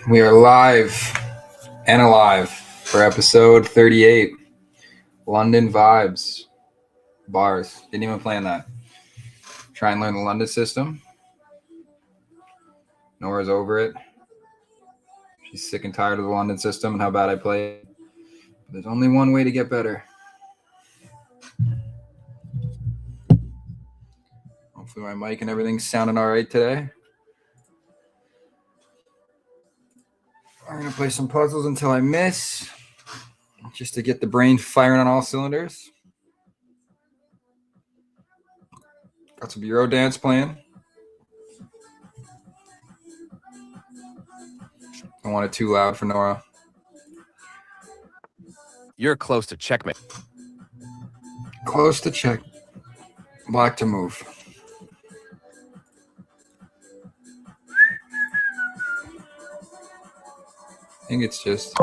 We are live and alive for episode 38. London vibes. Bars. Didn't even plan that. Try and learn the London system. Nora's over it. She's sick and tired of the London system and how bad I play. But there's only one way to get better. Hopefully my mic and everything's sounding all right today. I'm going to play some puzzles until I miss, just to get the brain firing on all cylinders. Got some Euro dance playing. Don't want it too loud for Nora. You're close to checkmate. Close to check. Black to move. I think it's just...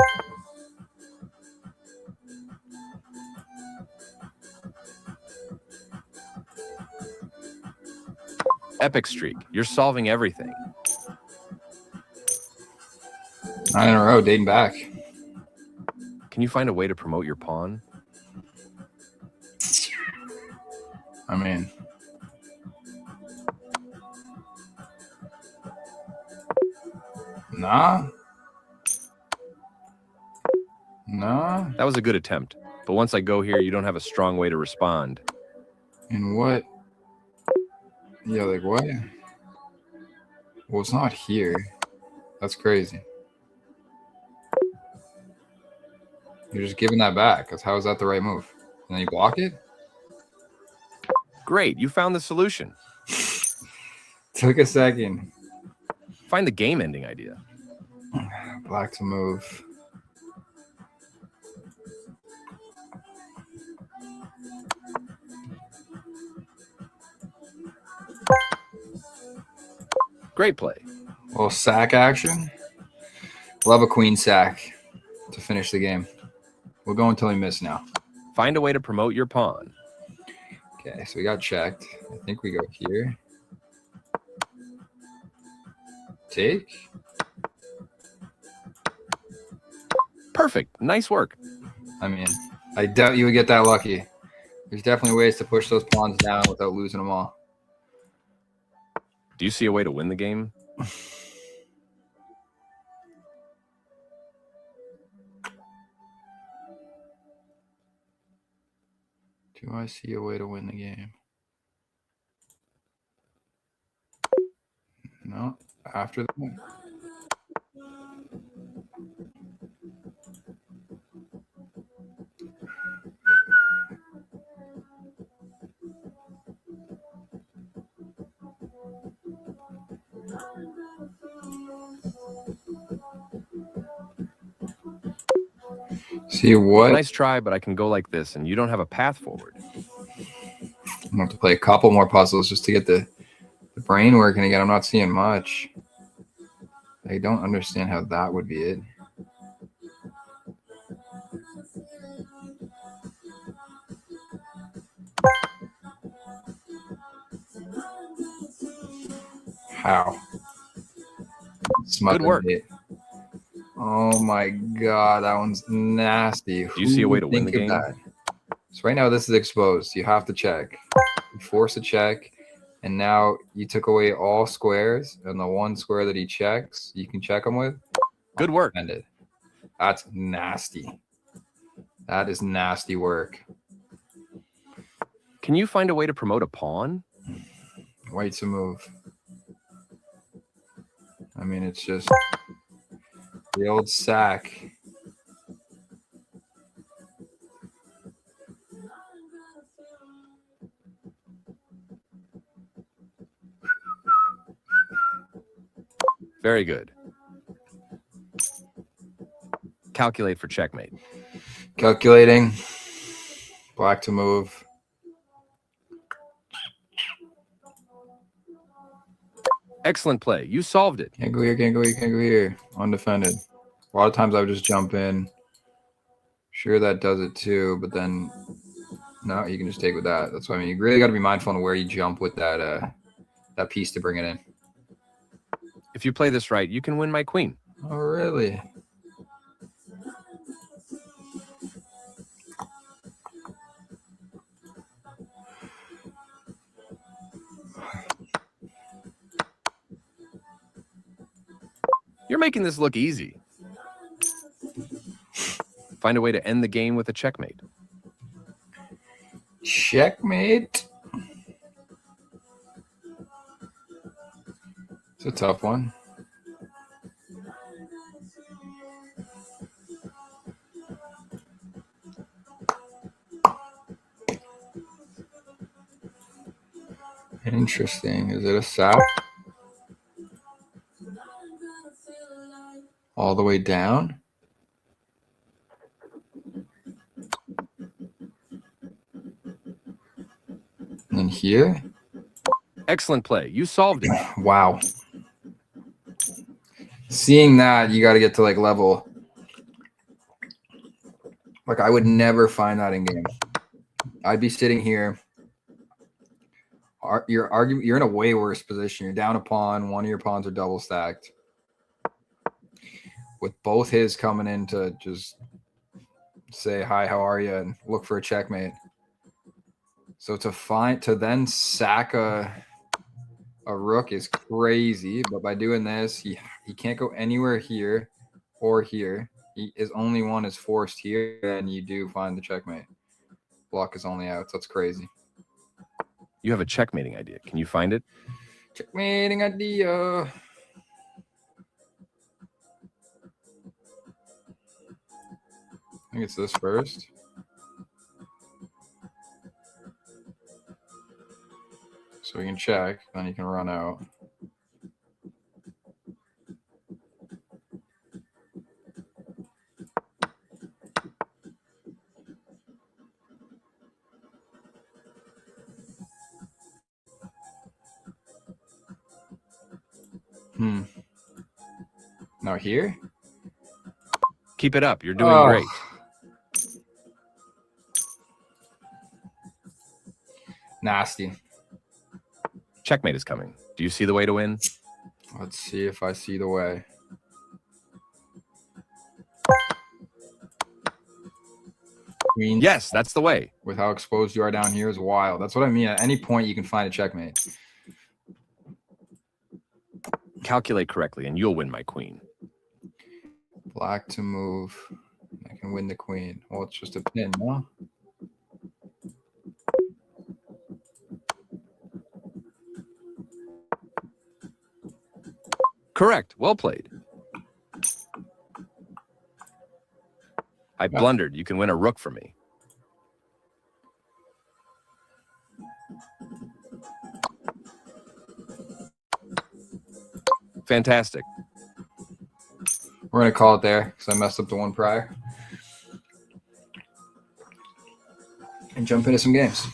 Epic streak. You're solving everything. 9 in a row, dating back. Can you find a way to promote your pawn? I mean... Nah. That was a good attempt. But once I go here, you don't have a strong way to respond. And what? Yeah, like what? Well, it's not here. That's crazy. You're just giving that back. How is that the right move? And then you block it? Great, you found the solution. Took a second. Find the game-ending idea. Black to move. Great play. A little sack action. Love a queen sack to finish the game. We'll go until we miss now. Find a way to promote your pawn. Okay, so we got checked. I think we go here. Take. Perfect. Nice work. I mean, I doubt you would get that lucky. There's definitely ways to push those pawns down without losing them all. Do you see a way to win the game? Do I see a way to win the game? No. After that. See what? Nice try, but I can go like this, and you don't have a path forward. I'm going to have to play a couple more puzzles just to get the brain working again. I'm not seeing much. I don't understand how that would be it. How? Good work. It. Oh my god, that one's nasty. Do you see a way to win the game? So right now this is exposed. You have to check. You force a check, and now you took away all squares, and the one square that he checks, you can check him with. Good work. Ended. That's nasty. That is nasty work. Can you find a way to promote a pawn? White's a move. I mean, it's just the old sack. Very good. Calculate for checkmate. Calculating. Black to move. Excellent play. You solved it. Can't go here, can't go here, can't go here. Undefended. A lot of times I would just jump in. Sure, that does it too, but then no, you can just take with that. That's what I mean. You really got to be mindful of where you jump with that that piece to bring it in. If you play this right, you can win my queen. Oh, really? You're making this look easy. Find a way to end the game with a checkmate. Checkmate. It's a tough one. Interesting. Is it a sap? All the way down? And then here? Excellent play. You solved it. Wow. Seeing that, you got to get to like level. Like I would never find that in game. I'd be sitting here. You're in a way worse position. You're down a pawn. One of your pawns are double stacked. With both his coming in to just say hi, how are you, and look for a checkmate. So to then sack a rook is crazy, but by doing this, he can't go anywhere here or here. His only one is forced here, and you do find the checkmate. Block is only out, so that's crazy. You have a checkmating idea. Can you find it? Checkmating idea. I think it's this first. So we can check, then you can run out. Now here? Keep it up. You're doing great. Nasty. Checkmate is coming. Do you see the way to win? Let's see if I see the way. Queen. Yes, that's the way. With how exposed you are down here is wild. That's what I mean. At any point, you can find a checkmate. Calculate correctly, and you'll win my queen. Black to move. I can win the queen. Well, it's just a pin, no? Correct. Well played. I blundered. You can win a rook for me. Fantastic. We're going to call it there because I messed up the one prior. And jump into some games.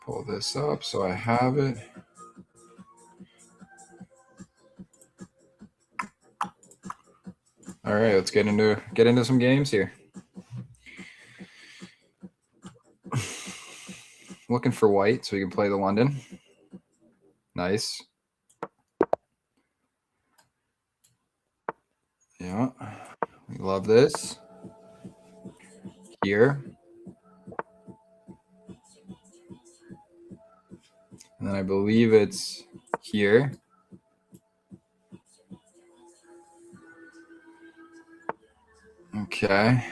Pull this up so I have it. All right, let's get into some games here. Looking for white so we can play the London. Nice. Yeah, we love this. Here. And then I believe it's here. Okay.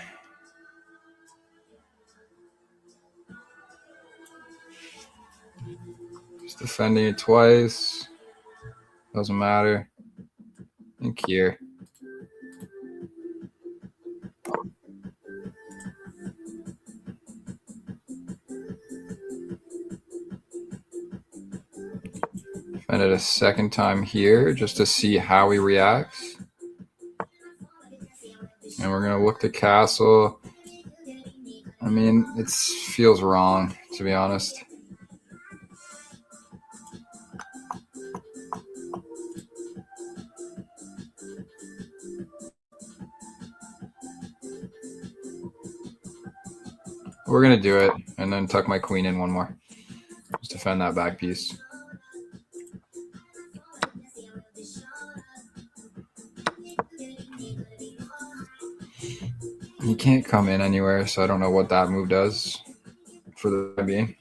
Just defending it twice. Doesn't matter. I think here. Defend it a second time here just to see how he reacts. And we're going to look to castle. I mean, it feels wrong, to be honest. we're going to do it and then tuck my queen in one more. Just defend that back piece. He can't come in anywhere, so I don't know what that move does for the time being.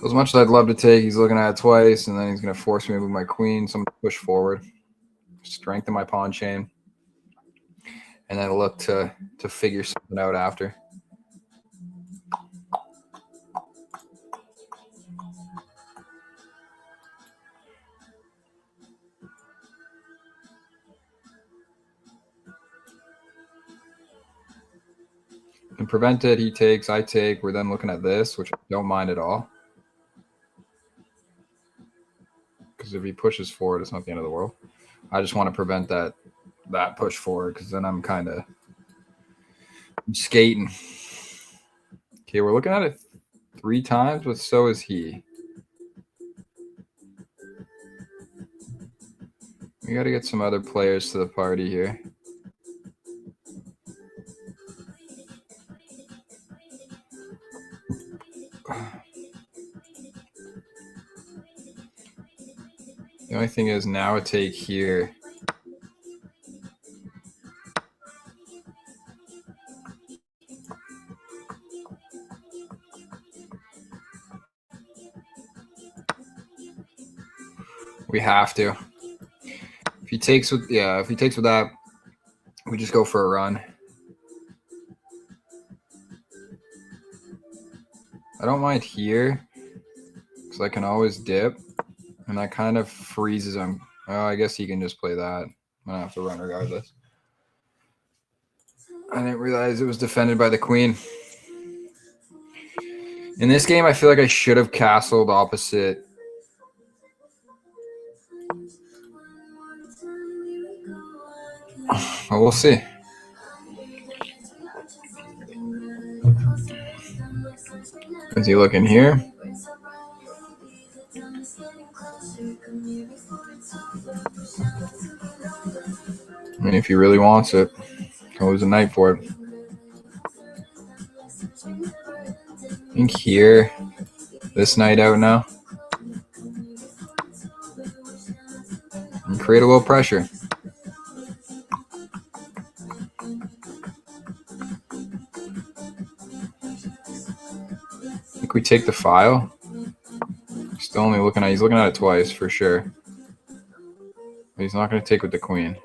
As much as I'd love to take, he's looking at it twice, and then he's going to force me to move my queen, so I'm going to push forward, strengthen my pawn chain, and then look to figure something out after. And prevent it, he takes, I take. We're then looking at this, which I don't mind at all. Because if he pushes forward, it's not the end of the world. I just want to prevent that push forward, because then I'm kind of skating. Okay, we're looking at it 3 times, but so is he. We got to get some other players to the party here. The only thing is now a take here. We have to. If he takes with that, we just go for a run. I don't mind here because I can always dip, and that kind of freezes him. Oh, I guess he can just play that. I'm gonna have to run regardless. I didn't realize it was defended by the queen. In this game, I feel like I should have castled opposite. Well, we'll see. Is he looking here? I mean, if he really wants it, I'll lose a knight for it. I think here, this knight out now. And create a little pressure. I think we take the file. Still only looking at, he's looking at it twice for sure. But he's not going to take with the queen.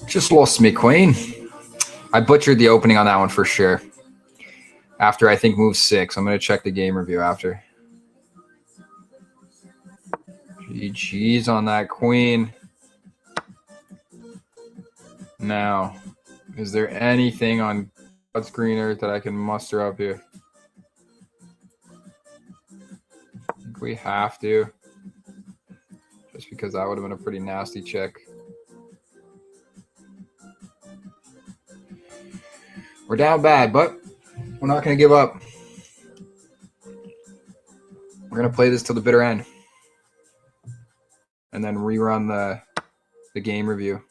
Just lost me queen. I butchered the opening on that one for sure. After, I think, move 6. I'm going to check the game review after. GG's on that queen. Now, is there anything on God's green earth that I can muster up here? I think we have to. Just because that would have been a pretty nasty check. We're down bad, but we're not going to give up. We're going to play this till the bitter end. And then rerun the game review.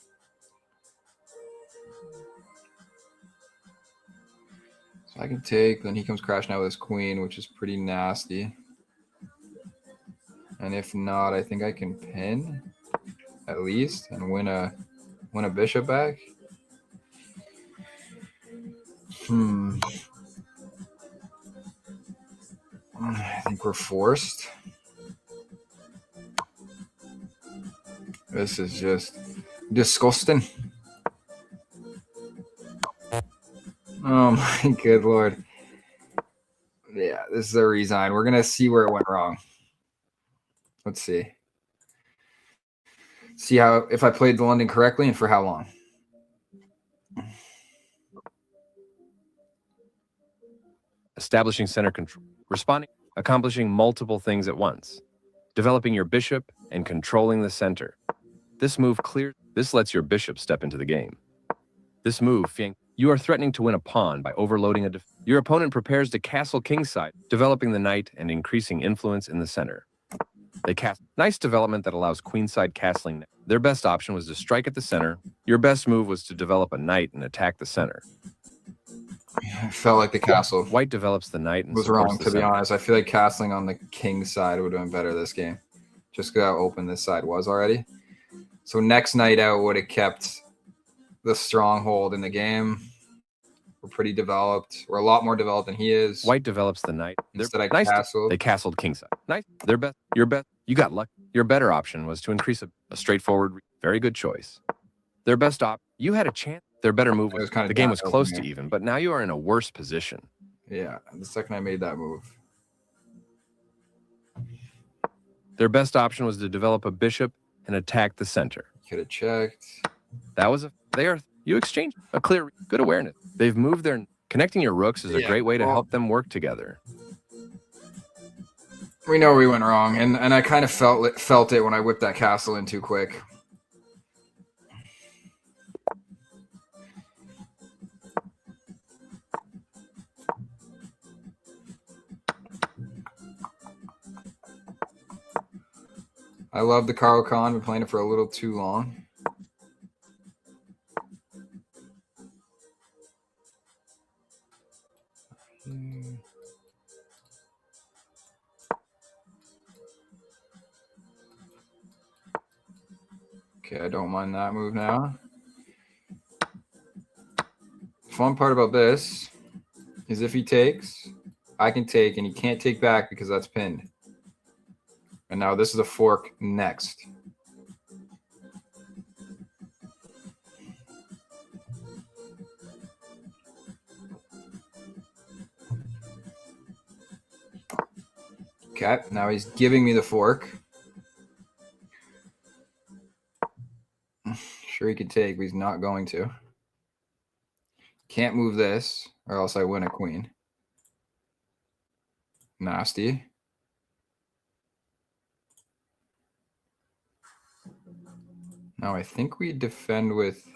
So I can take, then he comes crashing out with his queen, which is pretty nasty. And if not, I think I can pin at least and win a bishop back. I think we're forced. This is just disgusting. Oh my good lord. Yeah, this is a resign. We're going to see where it went wrong. Let's see. See how, if I played the London correctly and for how long. Establishing center control. Responding. Accomplishing multiple things at once. Developing your bishop and controlling the center. This move clears. This lets your bishop step into the game. This move, Fiang, you are threatening to win a pawn by overloading your opponent prepares to castle kingside, developing the knight and increasing influence in the center. They cast nice development that allows queenside castling. Their best option was to strike at the center. Your best move was to develop a knight and attack the center. I felt like the castle White develops the knight and was supports wrong, the to be center. honest. I feel like castling on the king side would have been better this game, just because how open this side was already. So next night out would have kept the stronghold in the game. We're pretty developed. We're a lot more developed than he is. White develops the knight. Instead, I Nice. castled. They castled kingside. Nice. Their best. Your best. You got luck. Your better option was to increase a straightforward. Very good choice. Their best op. You had a chance. Their better move was kind of the game was downhill close from to here. even, but now you are in a worse position. Yeah, the second I made that move. Their best option was to develop a bishop and attack the center. Could have checked. That was you exchanged a clear, good awareness. They've moved their connecting your rooks is a great way to help them work together. We know we went wrong, and I kind of felt it when I whipped that castle in too quick. I love the Carl Khan. Been playing it for a little too long. Okay, I don't mind that move now. Fun part about this is if he takes, I can take, and he can't take back because that's pinned. And now this is a fork next. Okay, now he's giving me the fork. Sure, he could take, but he's not going to. Can't move this, or else I win a queen. Nasty. Now I think we defend with...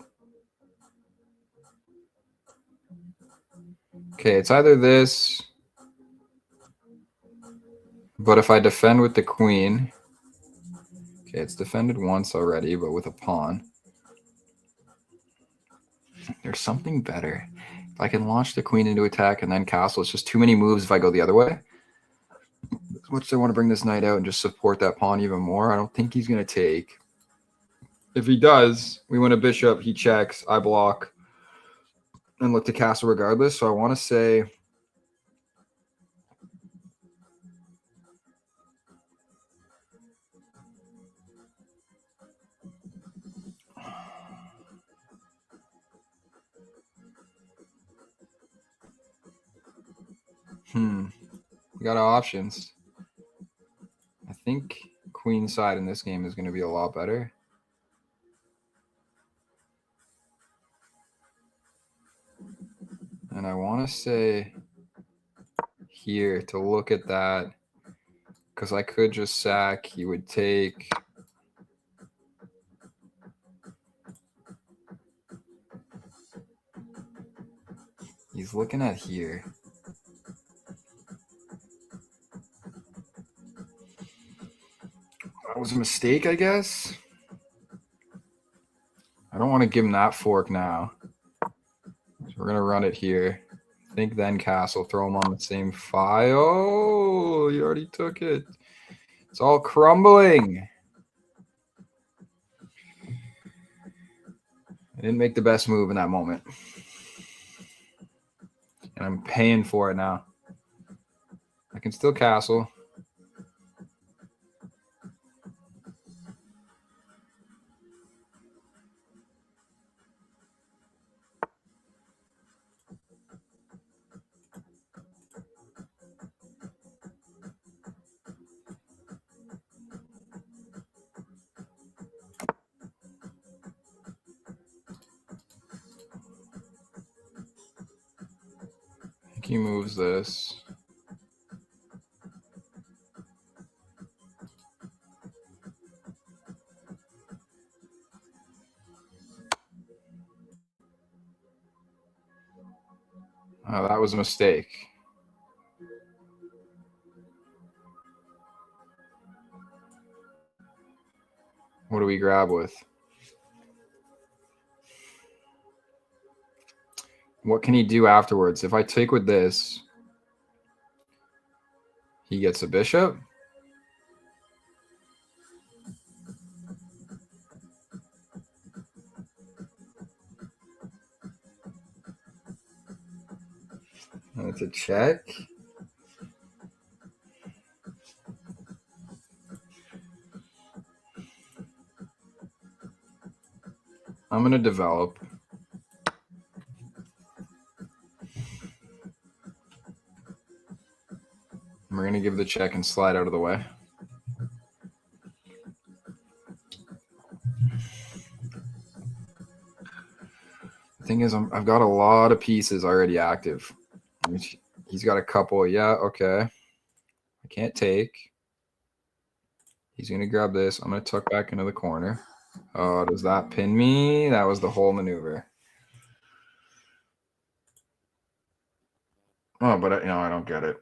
Okay, it's either this, but if I defend with the queen... Okay, it's defended once already, but with a pawn. There's something better. If I can launch the queen into attack and then castle, it's just too many moves if I go the other way. As much as I want to bring this knight out and just support that pawn even more, I don't think he's going to take. If he does, we win a bishop, he checks, I block, and look to castle regardless. So I want to say... We got our options. I think queen side in this game is going to be a lot better. And I want to say here to look at that, because I could just sack. He would take. He's looking at here. That was a mistake, I guess. I don't want to give him that fork now. So we're going to run it here. I think then castle, throw him on the same file. Oh, you already took it. It's all crumbling. I didn't make the best move in that moment. And I'm paying for it now. I can still castle. I think he moves this. Oh, that was a mistake. What do we grab with? What can he do afterwards? If I take with this, he gets a bishop. That's a check. I'm going to develop. We're going to give the check and slide out of the way. The thing is, I've got a lot of pieces already active. He's got a couple. Yeah, okay. I can't take. He's going to grab this. I'm going to tuck back into the corner. Oh, does that pin me? That was the whole maneuver. Oh, but I don't get it.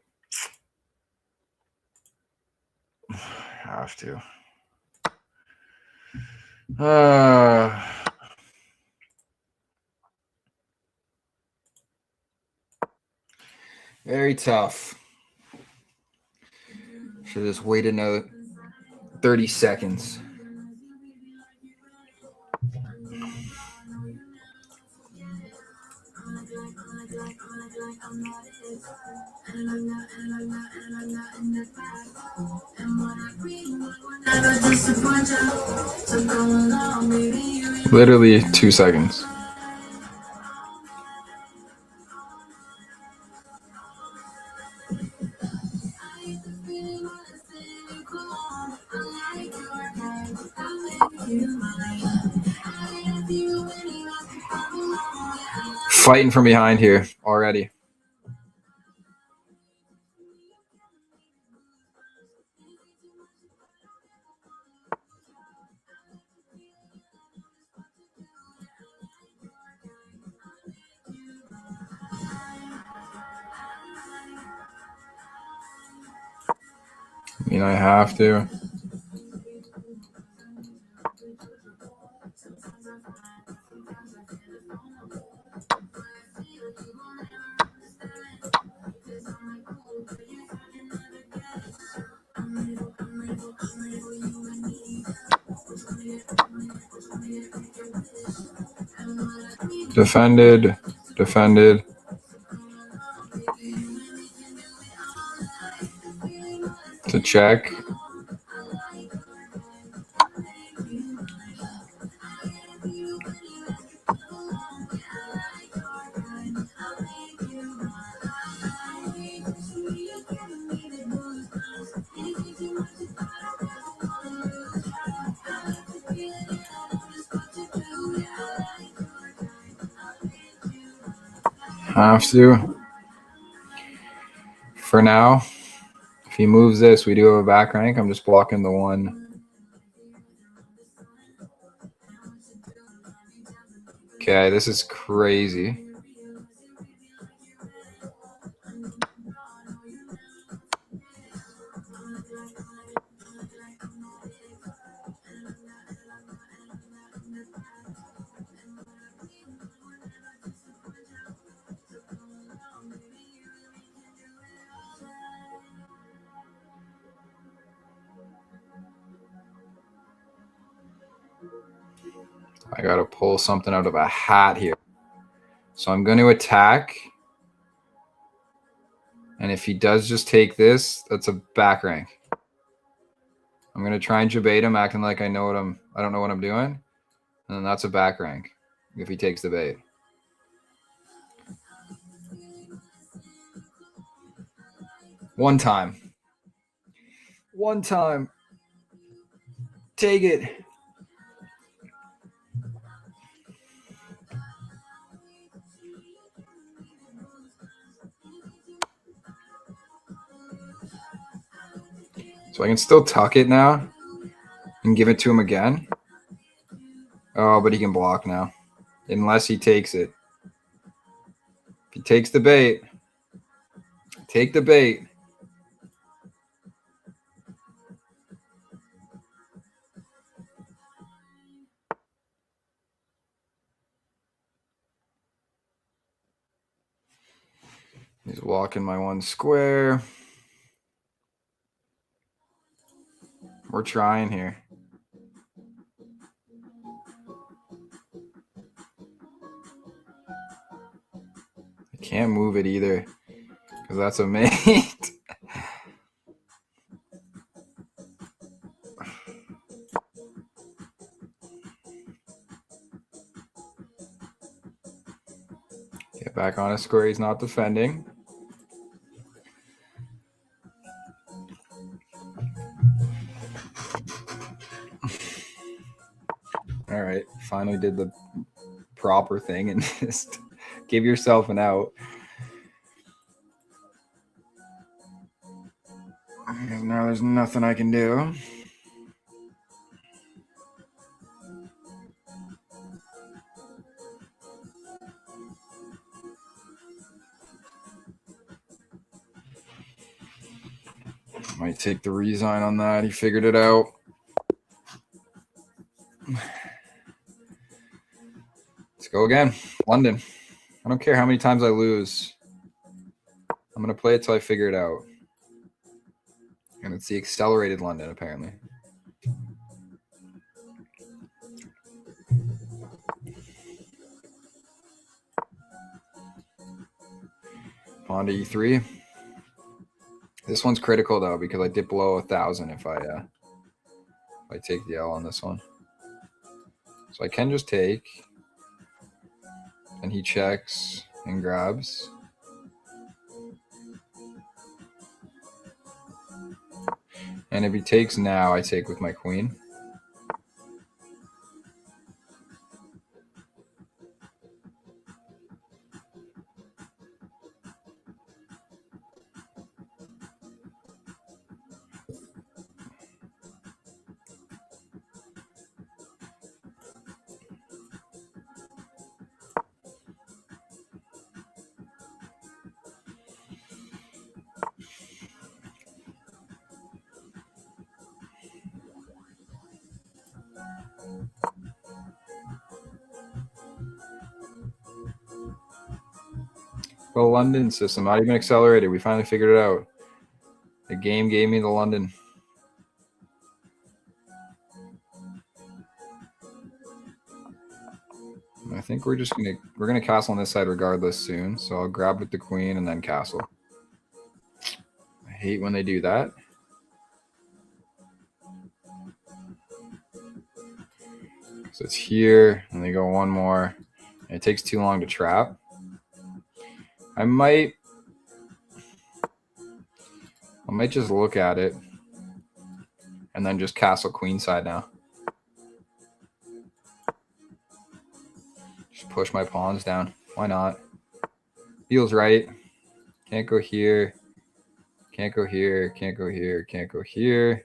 I have to. Very tough. Should have just waited another 30 seconds. Literally 2 seconds. Fighting from behind here already. I mean, I have to. Defended. To check. Have to. For now, if he moves this, we do have a back rank. I'm just blocking the one. Okay, this is crazy. I got to pull something out of a hat here. So I'm going to attack. And if he does just take this, that's a back rank. I'm going to try and debate him, acting like I don't know what I'm doing. And then that's a back rank if he takes the bait. One time. Take it. So I can still tuck it now and give it to him again. Oh, but he can block now. Unless he takes it. If He takes the bait. Take the bait. He's walking my one square. We're trying here. I can't move it either because that's a mate. Get back on a square. He's not defending. All right. Finally did the proper thing and just give yourself an out. Now there's nothing I can do. Might take the resign on that. He figured it out. Let's go again. London. I don't care how many times I lose. I'm going to play it till I figure it out. And it's the accelerated London, apparently. Pawn to e3. This one's critical, though, because I dip below 1,000 if I take the L on this one. So I can just take. And he checks and grabs. And if he takes now, I take with my queen. The London system, not even accelerated. We finally figured it out. The game gave me the London. I think we're gonna castle on this side regardless soon. So I'll grab with the queen and then castle. I hate when they do that. So it's here, and they go one more. And it takes too long to trap. I might just look at it and then just castle queenside now. Just push my pawns down. Why not? Feels right. Can't go here. Can't go here. Can't go here. Can't go here.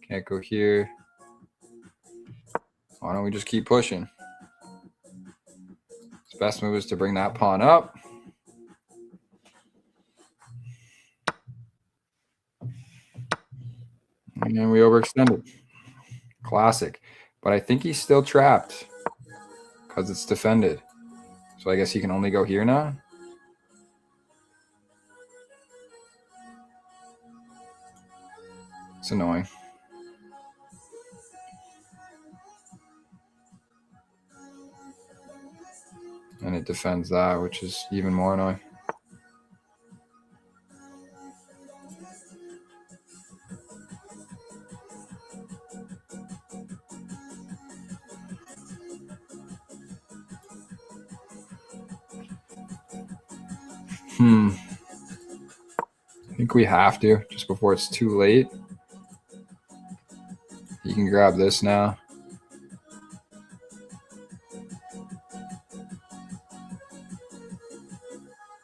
Can't go here. Why don't we just keep pushing? His best move is to bring that pawn up. And then we overextended. Classic. But I think he's still trapped because it's defended. So I guess he can only go here now. It's annoying. And it defends that, which is even more annoying. I think we have to, just before it's too late. You can grab this now.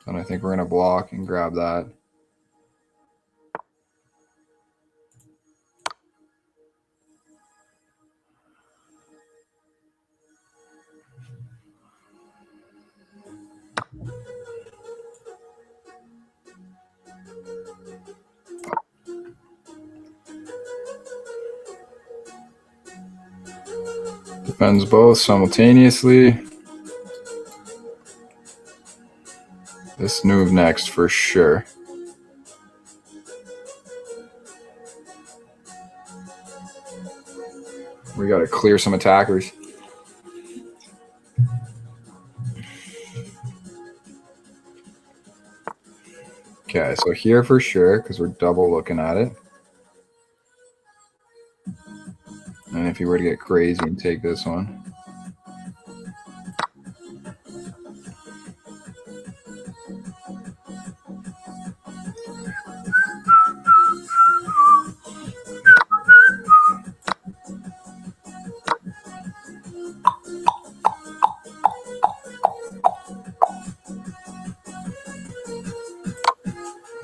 And I think we're going to block and grab that. Defends both simultaneously. This move next for sure. We got to clear some attackers. Okay, so here for sure, because we're double looking at it. And if you were to get crazy and take this one.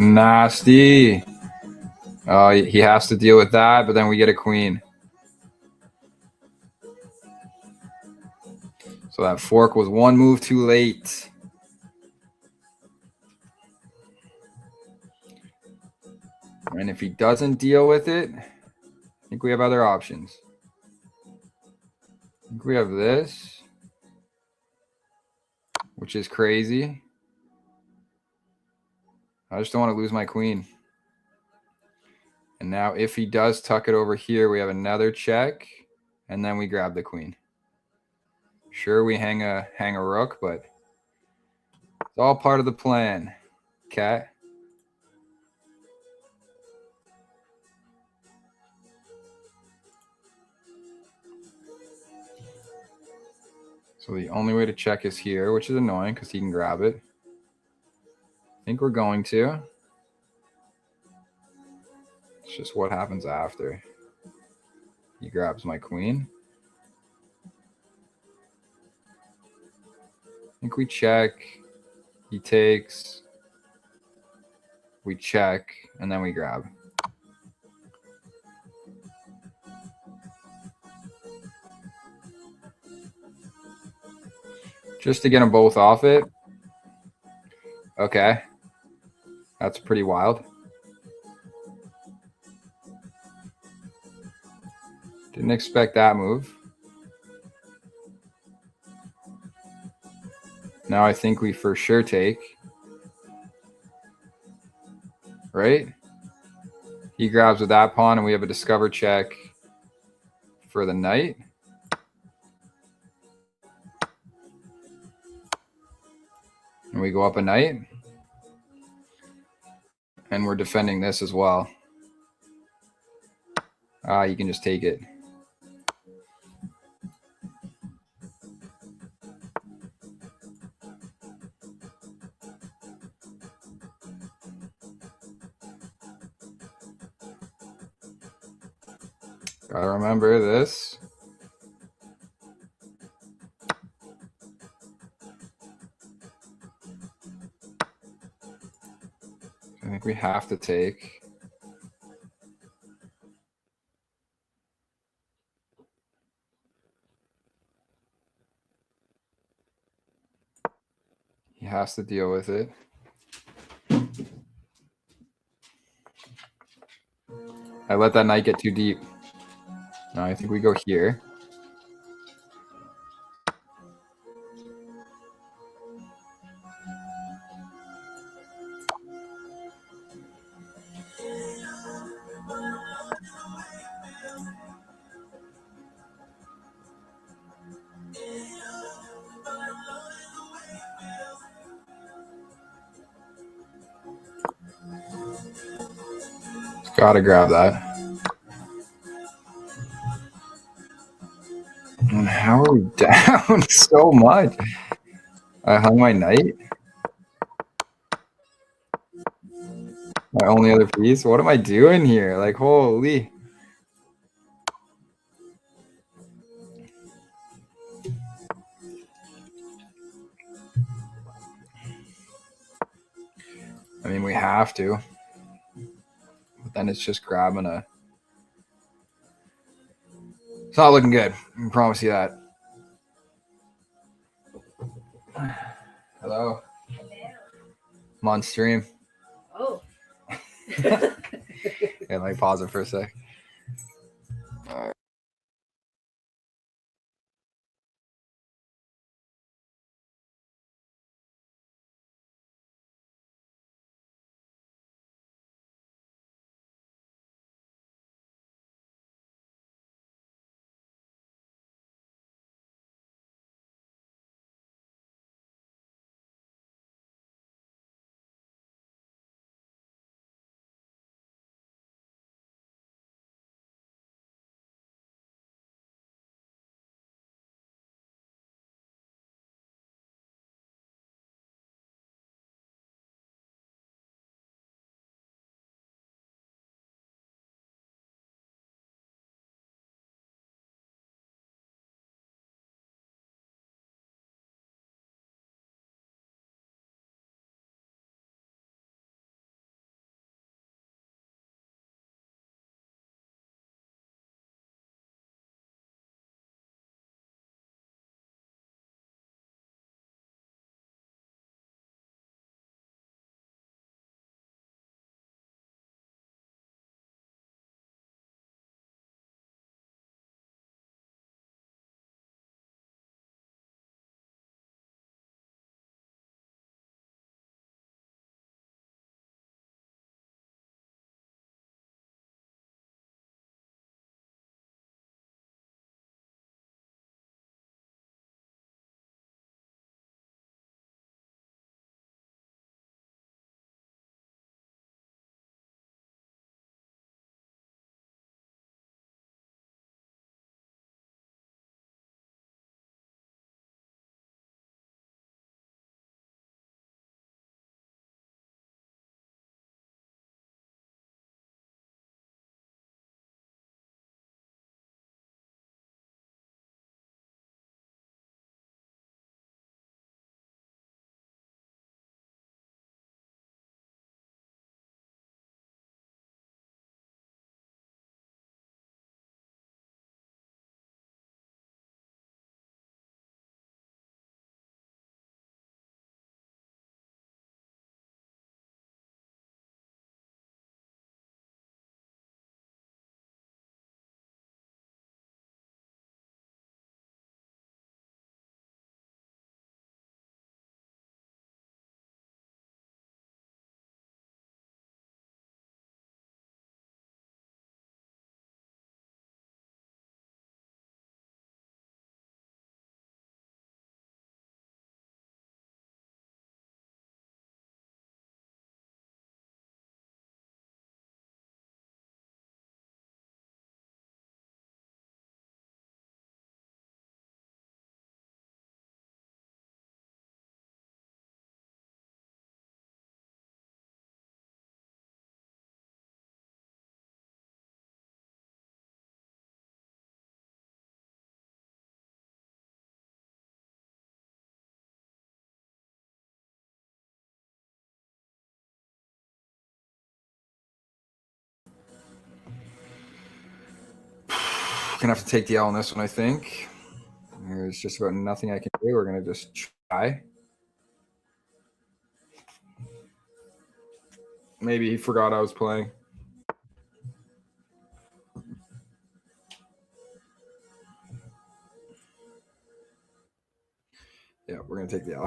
Nasty. Oh, he has to deal with that, but then we get a queen. So that fork was one move too late. And if he doesn't deal with it, I think we have other options. I think we have this, which is crazy. I just don't want to lose my queen. And now if he does tuck it over here, we have another check, and then we grab the queen. Sure, we hang a rook, but it's all part of the plan. Okay. So the only way to check is here, which is annoying because he can grab it. I think we're going to. It's just what happens after. He grabs my queen. I think we check. He takes. We check, and then we grab. Just to get them both off it. Okay. That's pretty wild. Didn't expect that move. Now I think we for sure take. Right? He grabs with that pawn, and we have a discover check for the knight. And we go up a knight. And we're defending this as well. You can just take it. Gotta remember this. I think we have to take. He has to deal with it. I let that knight get too deep. No, I think we go here. Gotta grab that. And how are we down so much? I hung my knight. My only other piece. What am I doing here? Like, holy. I mean, we have to. But then it's just grabbing a... It's not looking good. I can promise you that. Hello. I'm on stream. Oh. Yeah, let me pause it for a sec. All right. gonna have to take the L on this one, I think. There's just about nothing I can do. We're gonna just try. Maybe he forgot I was playing. Yeah, we're gonna take the L.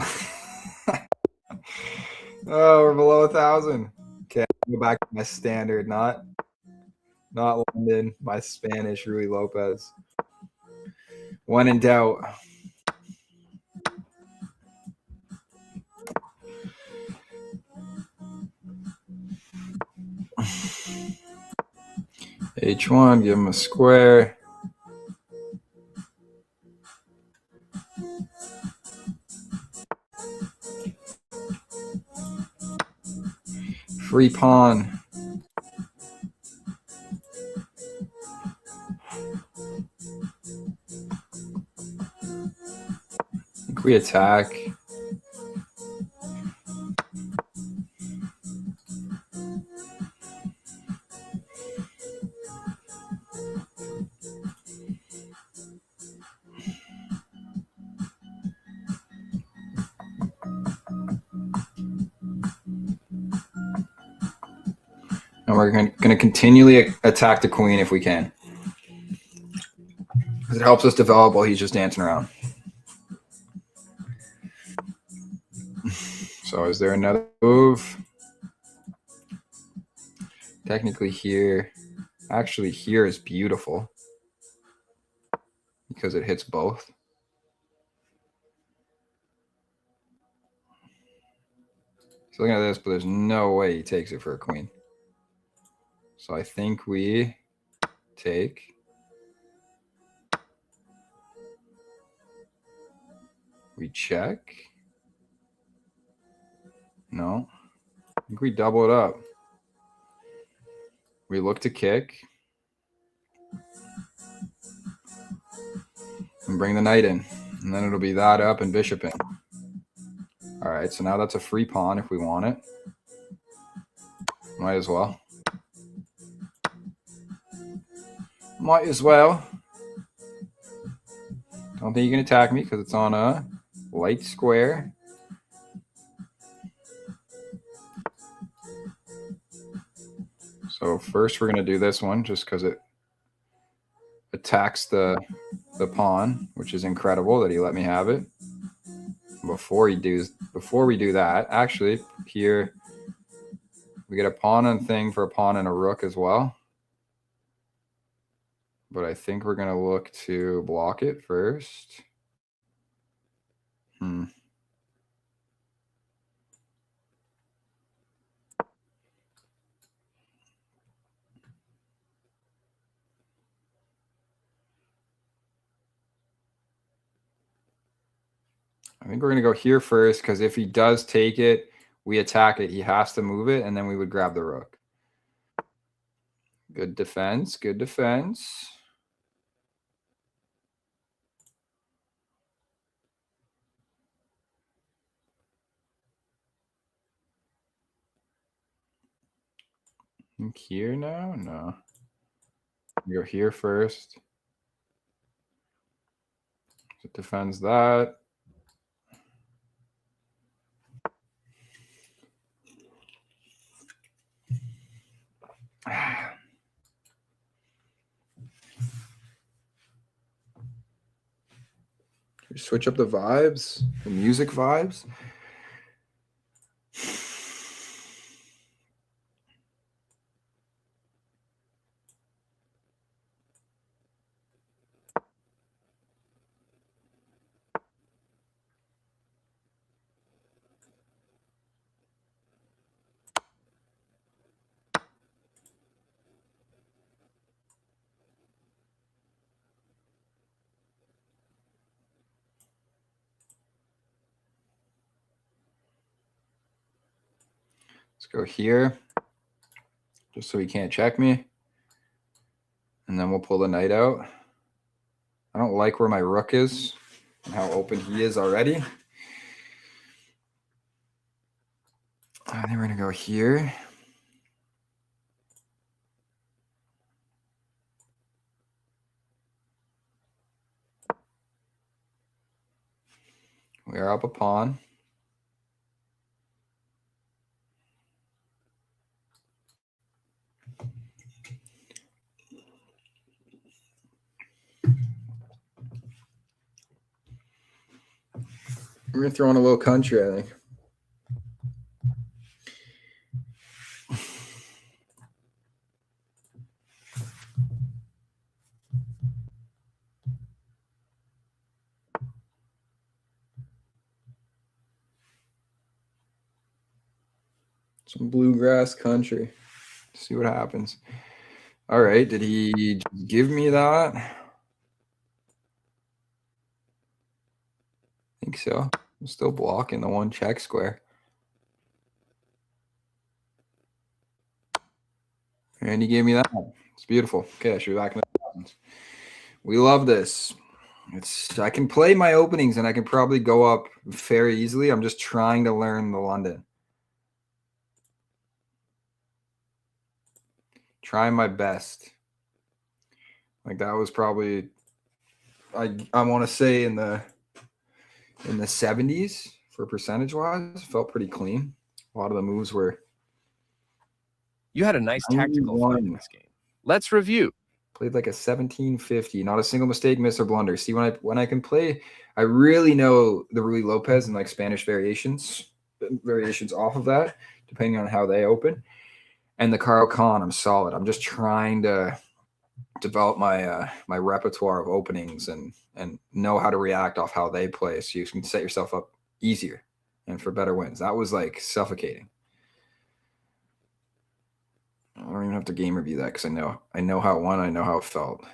Oh, we're below 1,000. Okay, go back to my standard, not London, my Spanish Rui Lopez. When in doubt. H1, give him a square. Free pawn. I think we attack. And we're going to continually attack the queen if we can. Because it helps us develop while he's just dancing around. So is there another move? Technically here. Actually, here is beautiful. Because it hits both. He's looking at this, but there's no way he takes it for a queen. So I think we take. We check. No. I think we double it up. We look to kick. And bring the knight in. And then it'll be that up and bishop in. All right, so now that's a free pawn if we want it. Might as well. Might as well. Don't think you can attack me because it's on a light square. So first we're going to do this one just because it attacks the pawn, which is incredible that he let me have it. Before we do that, actually, here we get a pawn and thing for a pawn and a rook as well. But I think we're going to look to block it first. I think we're going to go here first because if he does take it, we attack it. He has to move it, and then we would grab the rook. Good defense. Good defense. I think here now? No. We go here first. It defends that. Switch up the vibes, the music vibes. Let's go here, just so he can't check me. And then we'll pull the knight out. I don't like where my rook is and how open he is already. And then we're going to go here. Pair up a pawn. We're going to throw in a little country, I think. Some bluegrass country. See what happens. All right. Did he give me that? I think so. I'm still blocking the one check square. And he gave me that. It's beautiful. Okay, I should be back in the thousands. We love this. I can play my openings and I can probably go up very easily. I'm just trying to learn the London. Trying my best. Like that was probably I want to say in the 70s for percentage wise. Felt pretty clean. A lot of the moves were. You had a nice tactical find in this game. Let's review. Played like a 1750. Not a single mistake, miss, or blunder. See, when I can play, I really know the Rui Lopez and like Spanish variations off of that, depending on how they open. And the Carl Khan, I'm solid. I'm just trying to develop my my repertoire of openings and know how to react off how they play, so you can set yourself up easier and for better wins. That was like suffocating. I don't even have to game review that because I know how it went. I know how it felt.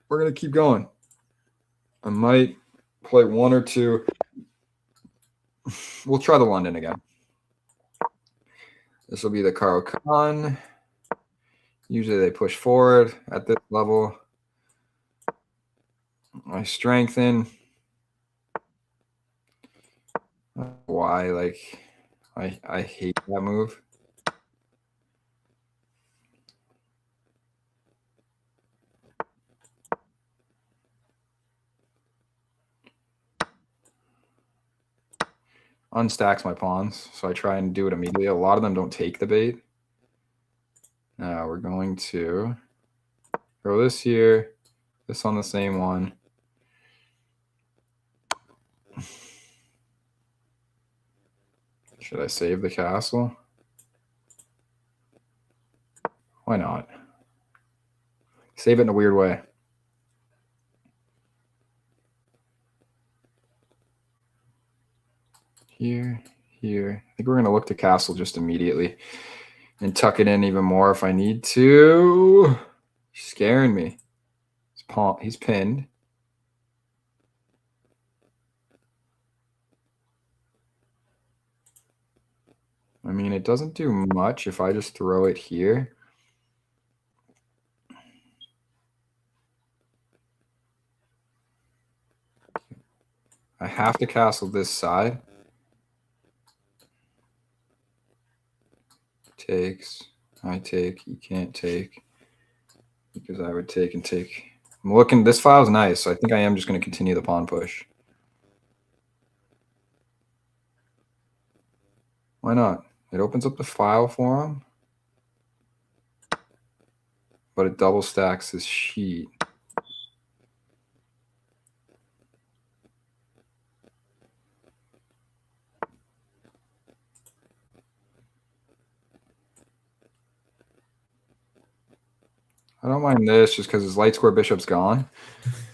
We're gonna keep going. I might play one or two. We'll try the London again. This will be the Carl Khan. Usually they push forward at this level. I strengthen. Why? Like, I hate that move. Unstacks my pawns, so I try and do it immediately. A lot of them don't take the bait. Now we're going to throw this here, this on the same one. Should I save the castle? Why not? Save it in a weird way. Here. I think we're going to look to castle just immediately and tuck it in even more if I need to. He's scaring me. He's pinned. I mean, it doesn't do much if I just throw it here. I have to castle this side. Takes. I take. You can't take. Because I would take and take. I'm looking. This file's nice, so I think I am just going to continue the pawn push. Why not? It opens up the file for him. But it double stacks his sheet. I don't mind this just because his light square bishop's gone.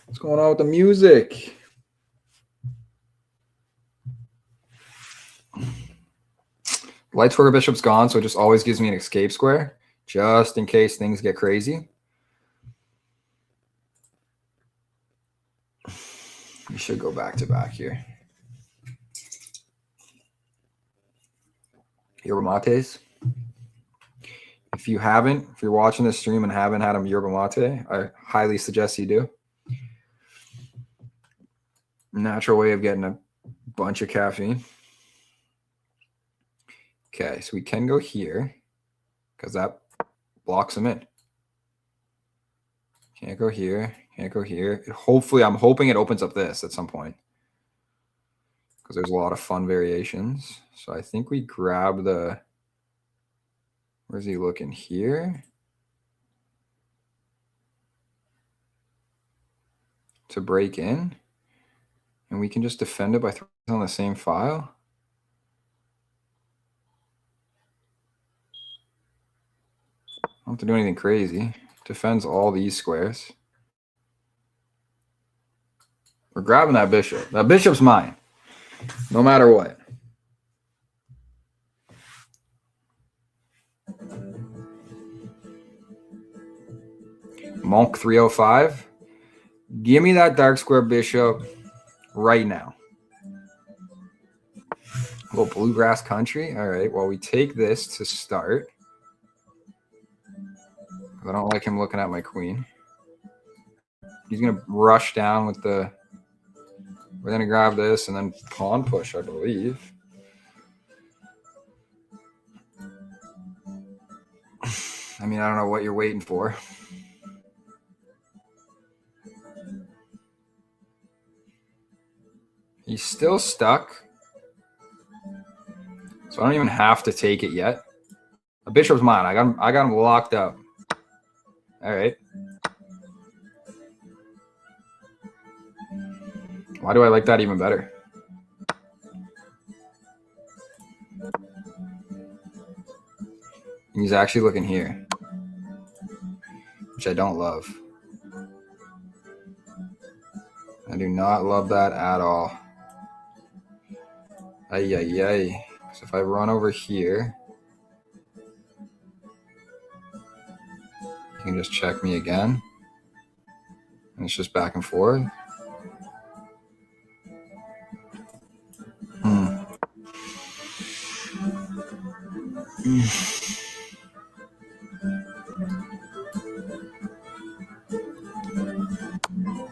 What's going on with the music? Light square bishop's gone, so it just always gives me an escape square, just in case things get crazy. We should go back to back here. Yerba mates. If you're watching this stream and haven't had a yerba mate, I highly suggest you do. Natural way of getting a bunch of caffeine. Okay, so we can go here because that blocks him in. Can't go here. Can't go here. Hopefully, I'm hoping it opens up this at some point. Because there's a lot of fun variations. So I think we grab the... Where's he looking? Here? To break in? And we can just defend it by throwing it on the same file? I don't have to do anything crazy. Defends all these squares. We're grabbing that bishop. That bishop's mine. No matter what. Monk 305. Give me that dark square bishop right now. A little bluegrass country. All right. Well, we take this to start. I don't like him looking at my queen. He's going to rush down with the... We're going to grab this and then pawn push, I believe. I mean, I don't know what you're waiting for. He's still stuck. So I don't even have to take it yet. The bishop's mine. I got him locked up. All right. Why do I like that even better? He's actually looking here, which I don't love. I do not love that at all. Ay, ay, ay. So if I run over here, you can just check me again. And it's just back and forth.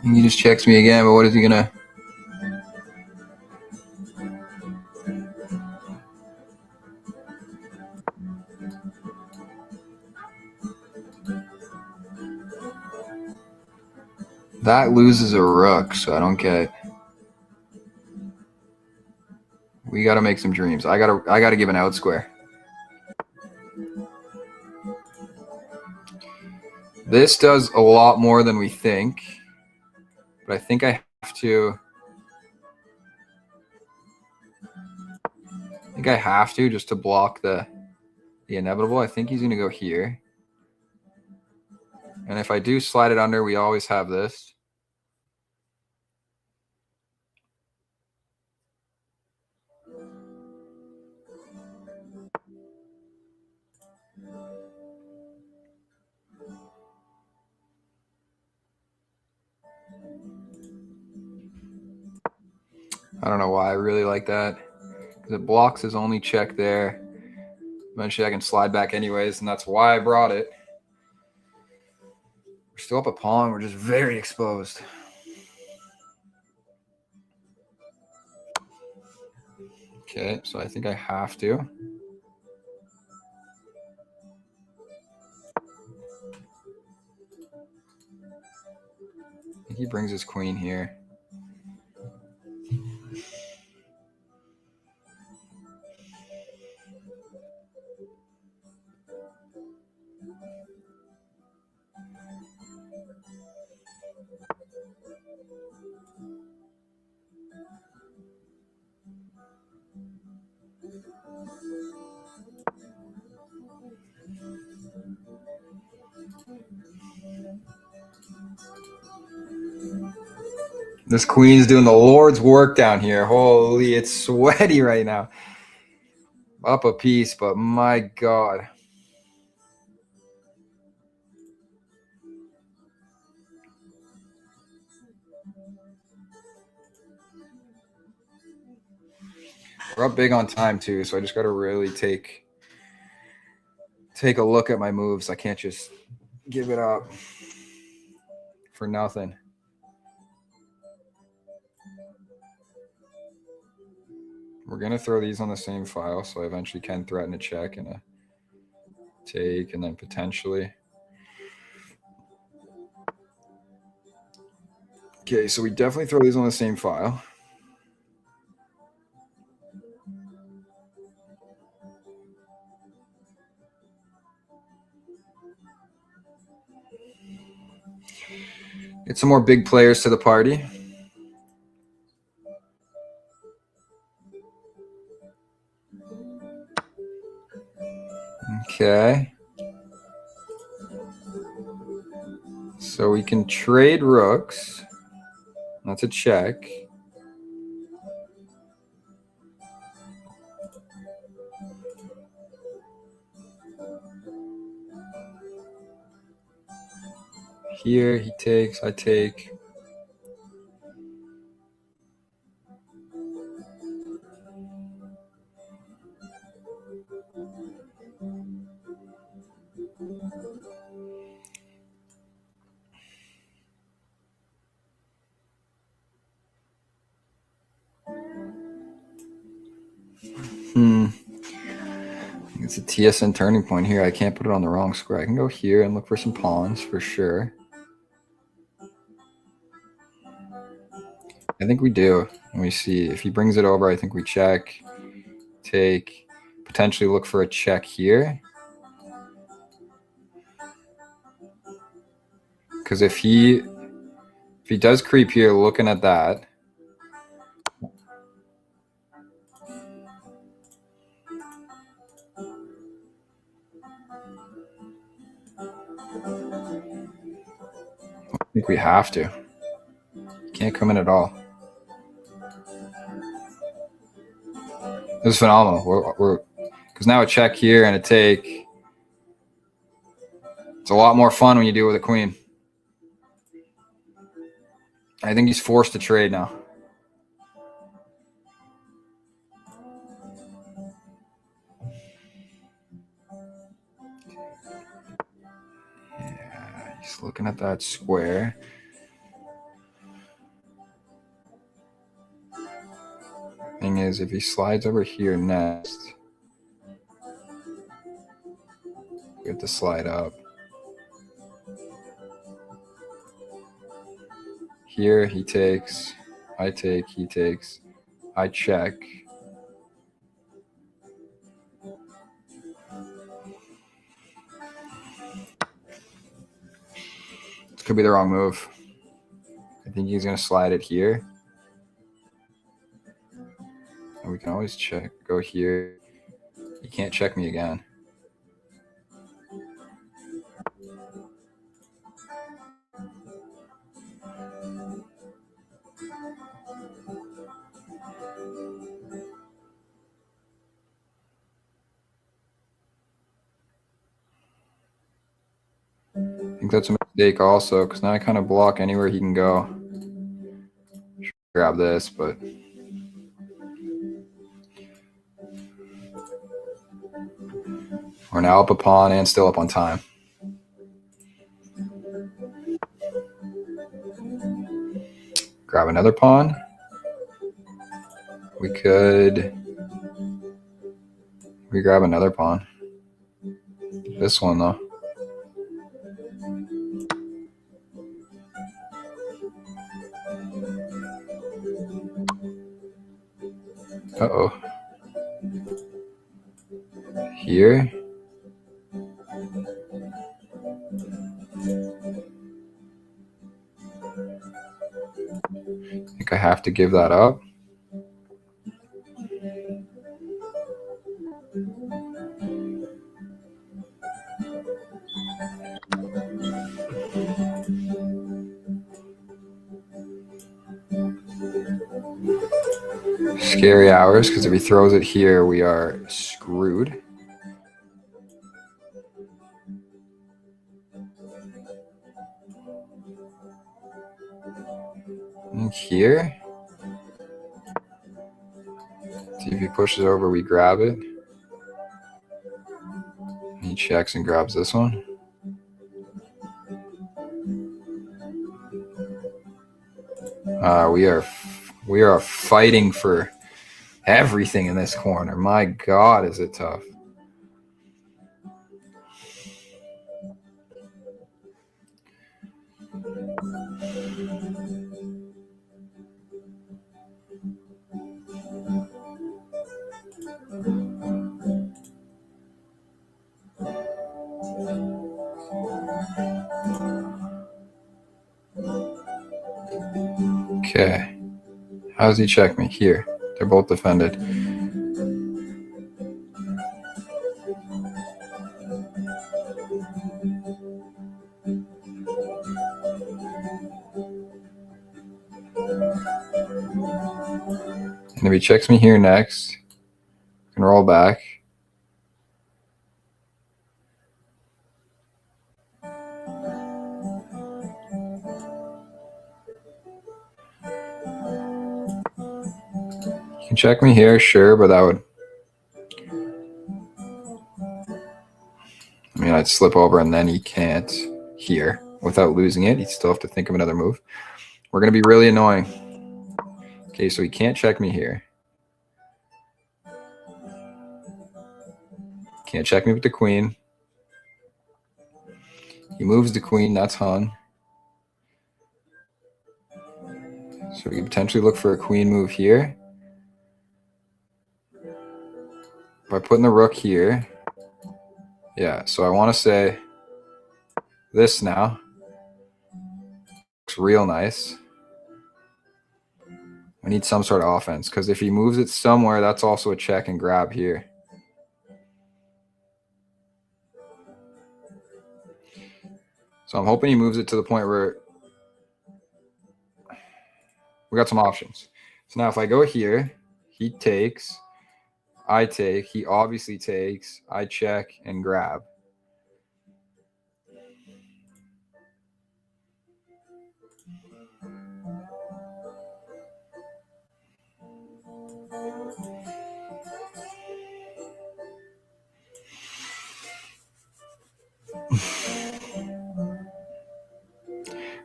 He just checks me again, but what is he gonna... That loses a rook, so I don't get... We gotta make some dreams. I gotta give an out square. This does a lot more than we think, but I think I have to... just to block the inevitable. I think he's gonna go here. And if I do slide it under, we always have this. I don't know why I really like that. Because it blocks his only check there. Eventually I can slide back anyways, and that's why I brought it. We're still up a pawn. We're just very exposed. Okay, so I think I have to. I think he brings his queen here. This queen's doing the Lord's work down here. Holy, it's sweaty right now. Up a piece, but my God. We're up big on time too, so I just got to really take a look at my moves. I can't just give it up for nothing. We're going to throw these on the same file, so I eventually can threaten a check and a take, and then potentially Okay, so we definitely throw these on the same file. Get some more big players to the party. Okay. So we can trade rooks. That's a check. Here he takes, I take. It's a TSN turning point here. I can't put it on the wrong square. I can go here and look for some pawns for sure. I think we do. Let me see. If he brings it over, I think we check, take, potentially look for a check here. Because if he does creep here, looking at that, I think we have to. Can't come in at all. This is phenomenal. We're because now a check here and a take. It's a lot more fun when you do it with a queen. I think he's forced to trade now. Yeah, he's looking at that square. Thing is, if he slides over here next, we have to slide up. Here he takes, I take, he takes, I check. This could be the wrong move. I think he's going to slide it here. And we can always check, go here. He can't check me again. I think that's a mistake also, because now I kind of block anywhere he can go. Grab this, but we're now up a pawn and still up on time. Grab another pawn. We could grab another pawn. This one, though. Uh-oh. Here. I think I have to give that up. Scary hours, because if he throws it here, we are screwed. And here. See if he pushes over, we grab it. He checks and grabs this one. We are fighting for everything in this corner. My God, is it tough. Okay. How does he check me? Here. They're both defended. And if he checks me here next, I can roll back. You can check me here, sure, but that would... I mean, I'd slip over and then he can't here without losing it. He'd still have to think of another move. We're going to be really annoying. Okay, so he can't check me here. Can't check me with the queen. He moves the queen, that's hung. So we can potentially look for a queen move here. By putting the rook here. Yeah, so I want to say this now. Looks real nice. I need some sort of offense, because if he moves it somewhere, that's also a check and grab here. So I'm hoping he moves it to the point where we got some options. So now if I go here, he takes, I take, he obviously takes, I check and grab.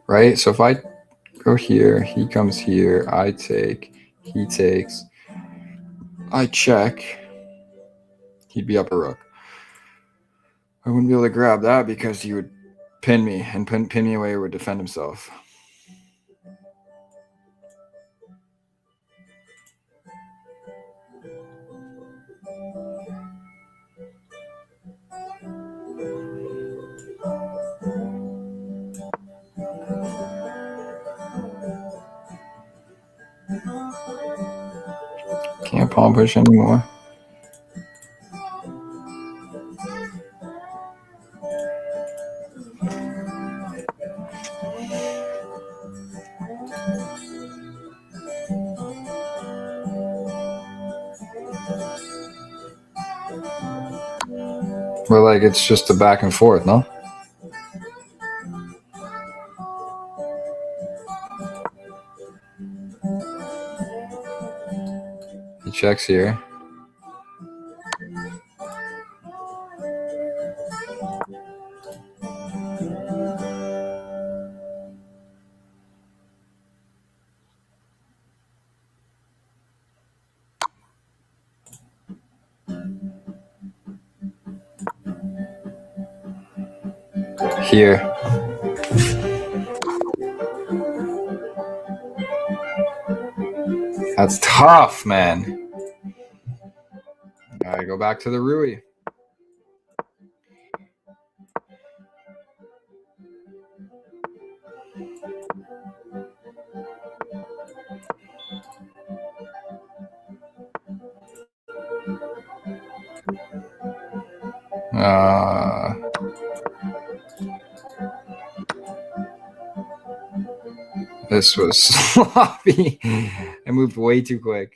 Right? So if I go here, he comes here, I take, he takes, I check, he'd be up a rook. I wouldn't be able to grab that because he would pin me, and pin me away or would defend himself. Can't pawn push anymore. But like it's just a back and forth, no? He checks here. Here. That's tough, man. All right, go back to the Rui. This was sloppy. I moved way too quick.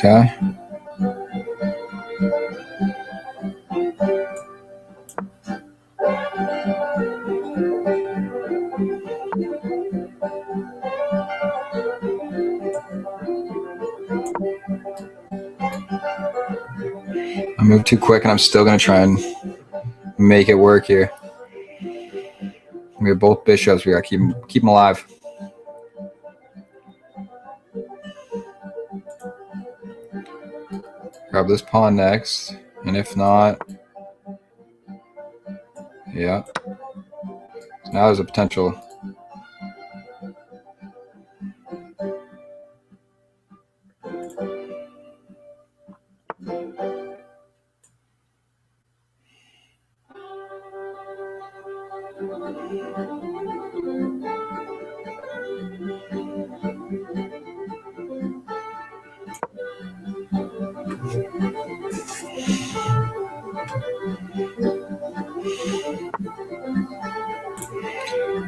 Okay. I moved too quick, and I'm still going to try and make it work here. We have both bishops. We got to keep them alive. Grab this pawn next, and if not, yeah. So now there's a potential.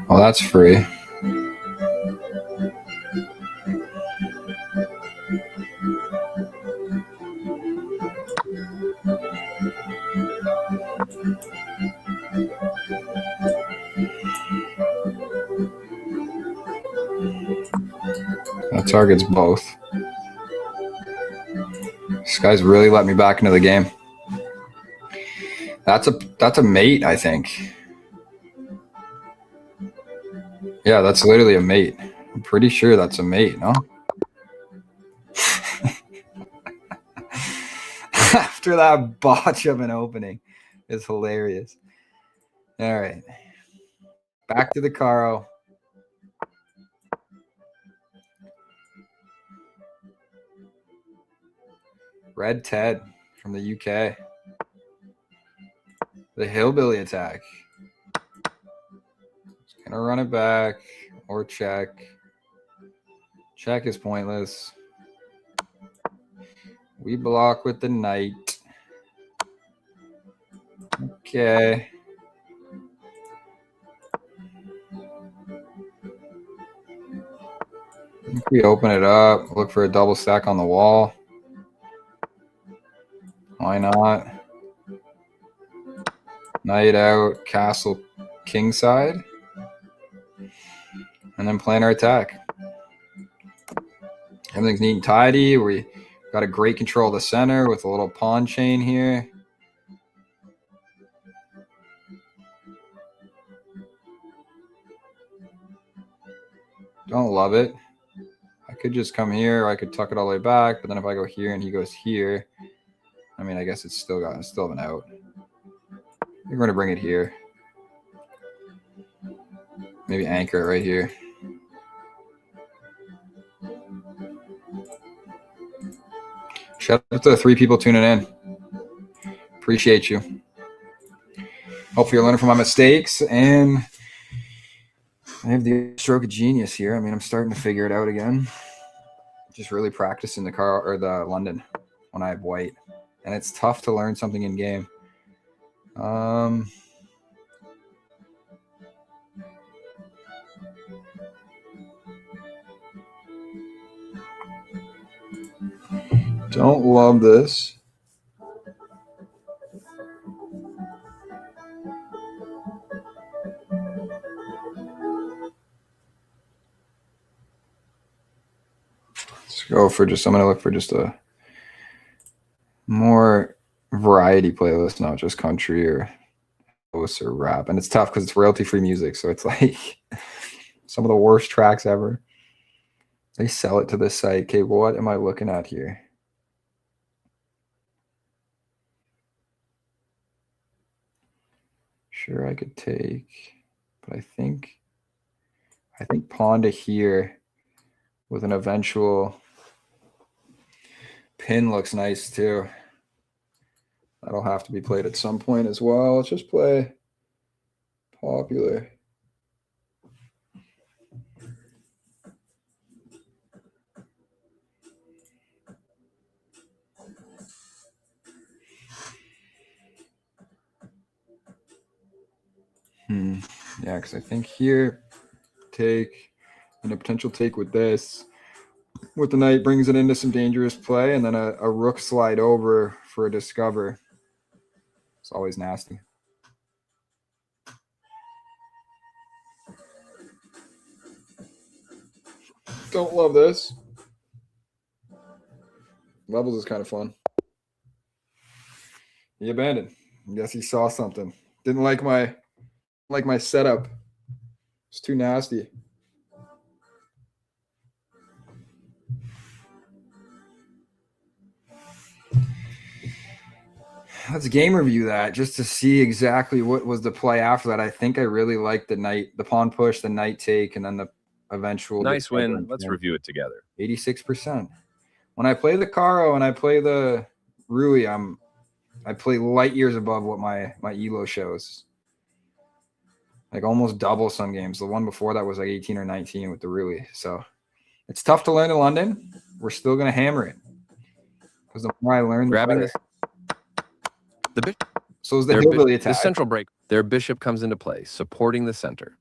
Well, that's free. That targets both. This guy's really let me back into the game. That's a mate, I think. Yeah, that's literally a mate. I'm pretty sure that's a mate, no? After that botch of an opening is hilarious. All right. Back to the Caro. Red Ted from the UK. The hillbilly attack. Just gonna run it back or check. Check is pointless. We block with the knight. Okay. I think we open it up. Look for a double stack on the wall. Why not? Knight out, castle kingside. And then plan our attack. Everything's neat and tidy. We got a great control of the center with a little pawn chain here. Don't love it. I could just come here, or I could tuck it all the way back, but then if I go here and he goes here, I mean, I guess it's still have an out. We're going to bring it here. Maybe anchor it right here. Shout out to the 3 people tuning in. Appreciate you. Hopefully you're learning from my mistakes, and I have the stroke of genius here. I mean, I'm starting to figure it out again. Just really practicing the London when I have white, and it's tough to learn something in game. Don't love this. Let's go for I'm going to look for just a more variety playlist, not just country or house or rap. And it's tough because it's royalty-free music, so it's like some of the worst tracks ever. They sell it to this site. Okay, what am I looking at here? Sure, I could take, but I think pawn to here with an eventual pin looks nice too. That'll have to be played at some point as well. Let's just play popular. Yeah, because I think here take and a potential take with this. with the knight brings it into some dangerous play, and then a rook slide over for a discover. It's always nasty. Don't love this. Levels is kind of fun. He abandoned. I guess he saw something. Didn't like my setup. It's too nasty. Let's game review that just to see exactly what was the play after that. I think I really liked the pawn push, the knight take, and then the eventual. Nice win. Let's review it together. 86%. When I play the Caro and I play the Rui, I play light years above what my elo shows. Like almost double some games. The one before that was like 18 or 19 with the Rui. So it's tough to learn in London. We're still going to hammer it. Because the more I learn, grabbing this. The bishop. So is the hillbilly attack. The central break. Their bishop comes into play, supporting the center.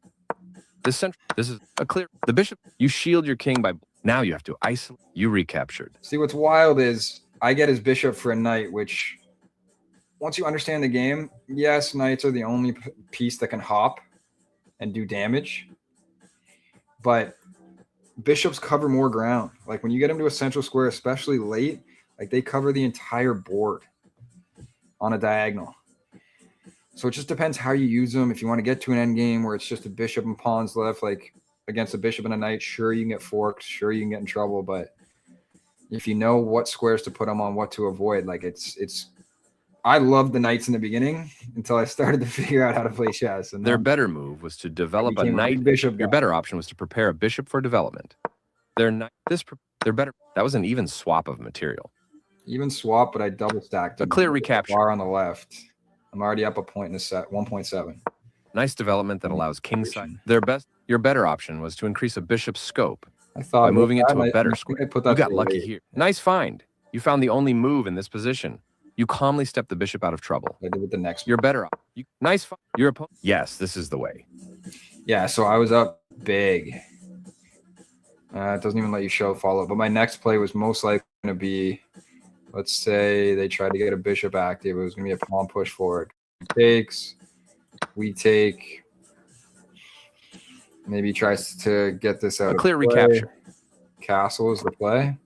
This is a clear. The bishop. You shield your king by. Now you have to isolate. You recaptured. See, what's wild is I get his bishop for a knight, which once you understand the game, yes, knights are the only piece that can hop and do damage. But bishops cover more ground. Like when you get them to a central square, especially late, like they cover the entire board on a diagonal. So it just depends how you use them. If you want to get to an end game where it's just a bishop and pawns left, like against a bishop and a knight, sure, you can get forked. Sure, you can get in trouble. But if you know what squares to put them on, what to avoid, like it's I loved the knights in the beginning until I started to figure out how to play chess. And their better move was to develop a knight. Bishop. Your better option was to prepare a bishop for development. They're better. That was an even swap of material. Even swap, but I double stacked. A clear recapture. Bar on the left. I'm already up a point in a set, 1.7. Nice development that allows kingside. Your better option was to increase a bishop's scope. I thought by moving it to a better square. You got lucky here. Nice find. You found the only move in this position. You calmly stepped the bishop out of trouble. I did with the next. You're better off. Nice find. Your opponent. Yes, this is the way. Yeah, so I was up big. It doesn't even let you show follow. But my next play was most likely going to be, let's say they tried to get a bishop active. It was going to be a pawn push forward. Takes. We take. Maybe he tries to get this out. A clear recapture. Castle is the play.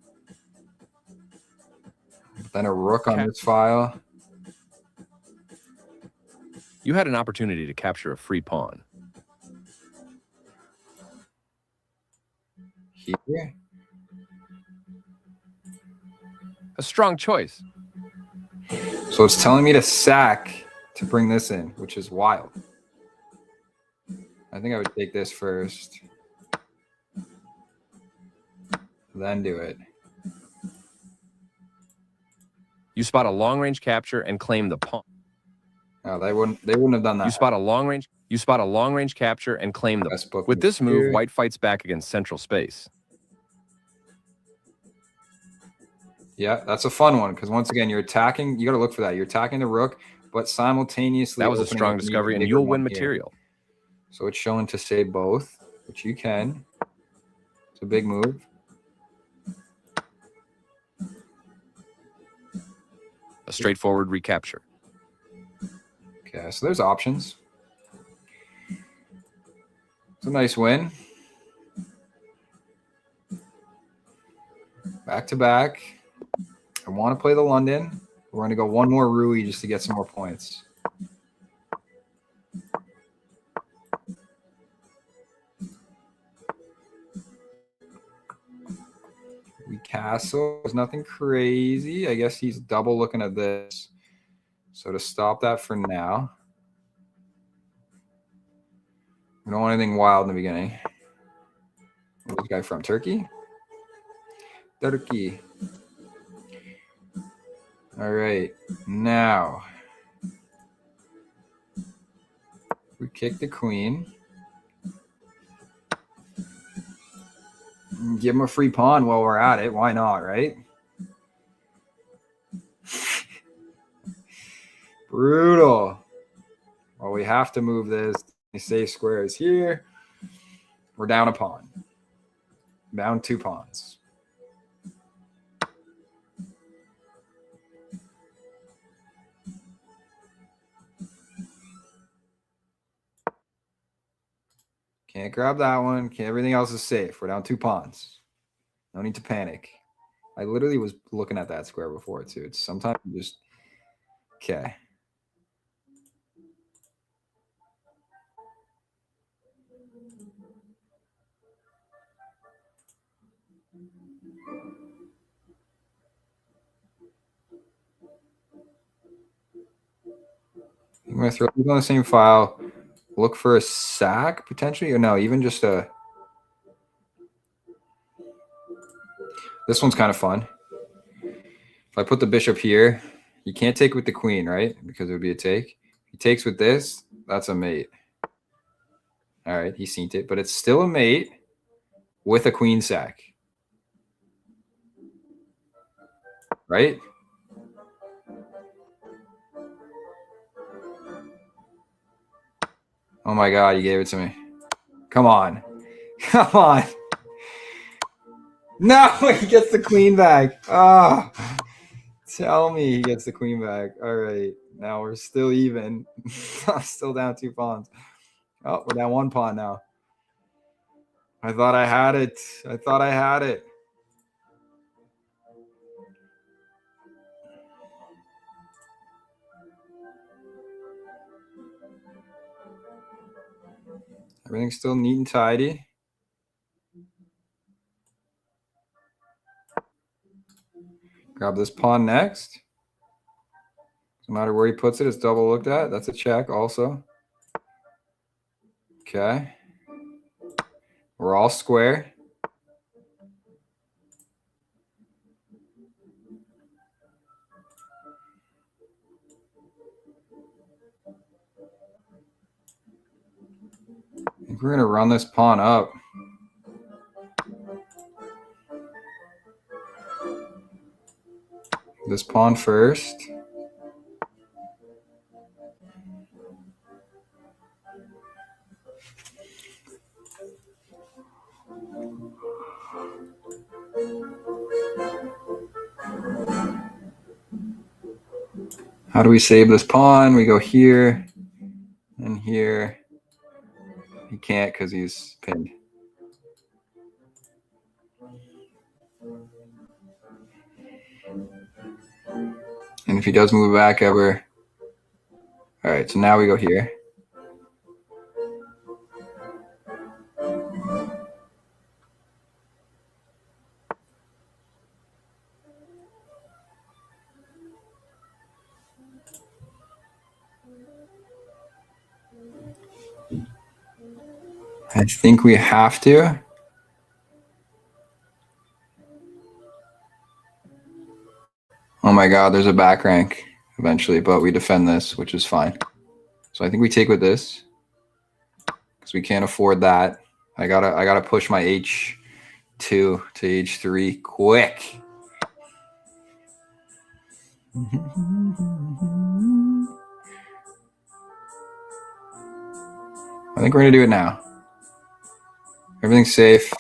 Then a rook on this file. You had an opportunity to capture a free pawn. Here. A strong choice. So it's telling me to sack to bring this in, which is wild. I think I would take this first. Then do it. You spot a long-range capture and claim the pawn. No, they wouldn't have done that. You spot a long-range capture and claim the. With this move, white fights back against central space. Yeah, that's a fun one because once again, you're attacking. You got to look for that. You're attacking the rook, but simultaneously. That was a strong discovery, and you'll win material. So it's showing to save both, which you can. It's a big move. A straightforward recapture. Okay, so there's options. It's a nice win. Back to back. I want to play the London. We're going to go one more Rui just to get some more points. We castle. There's nothing crazy. I guess he's double looking at this. So to stop that for now. We don't want anything wild in the beginning. Where's this guy from? Turkey? Turkey. All right. Now. We kick the queen. Give him a free pawn while we're at it. Why not, right? Brutal. Well, we have to move this. The safe square is here. We're down a pawn. Down 2 pawns. Can't grab that one. Everything else is safe. We're down 2 pawns. No need to panic. I literally was looking at that square before too. It's sometimes you just okay. I'm gonna throw these on the same file. Look for a sack potentially, or no, even just a. This one's kind of fun. If I put the bishop here, he can't take with the queen, right? Because it would be a take. He takes with this, that's a mate. All right, he's seen it, but it's still a mate with a queen sack. Right? Oh my god, you gave it to me. Come on. Come on. No, he gets the queen back. Ah. Oh, tell me he gets the queen back. All right. Now we're still even. I'm still down 2 pawns. Oh, we're down 1 pawn now. I thought I had it. I thought I had it. Everything's still neat and tidy. Grab this pawn next. No matter where he puts it, it's double looked at. That's a check also. Okay. We're all square. I think we're going to run this pawn up. This pawn first. How do we save this pawn? We go here and here. He can't because he's pinned. And if he does move back ever. All right, so now we go here. I think we have to. Oh my god, there's a back rank eventually, but we defend this, which is fine. So I think we take with this because we can't afford that. I gotta push my H2 to H3 quick. I think we're gonna do it now. Everything's safe.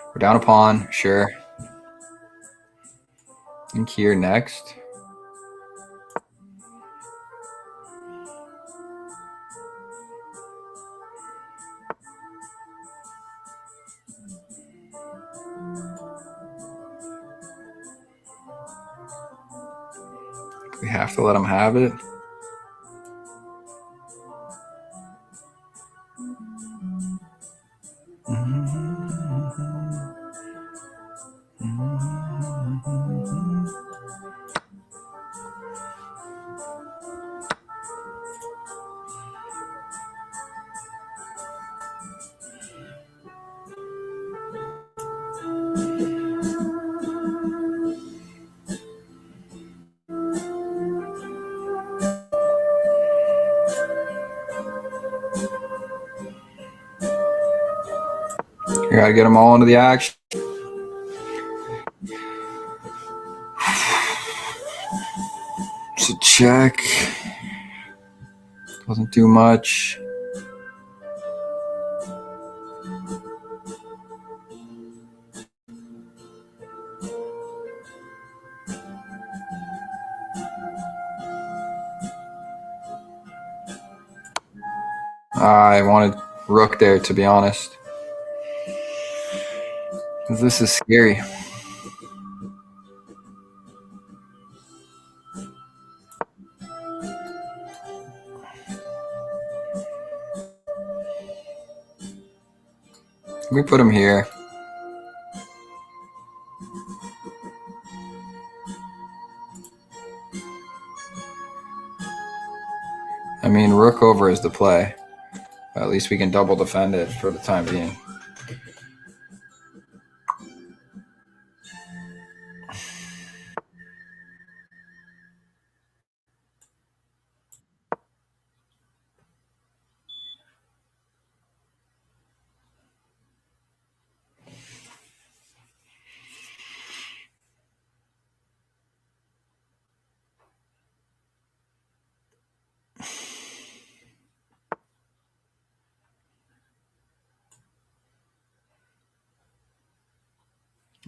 We're down a pawn, sure. I think here next. We have to let him have it. You gotta get them all into the action. It's a check. Doesn't do much. I wanted rook there, to be honest. This is scary. We put him here. I mean, rook over is the play. At least we can double defend it for the time being.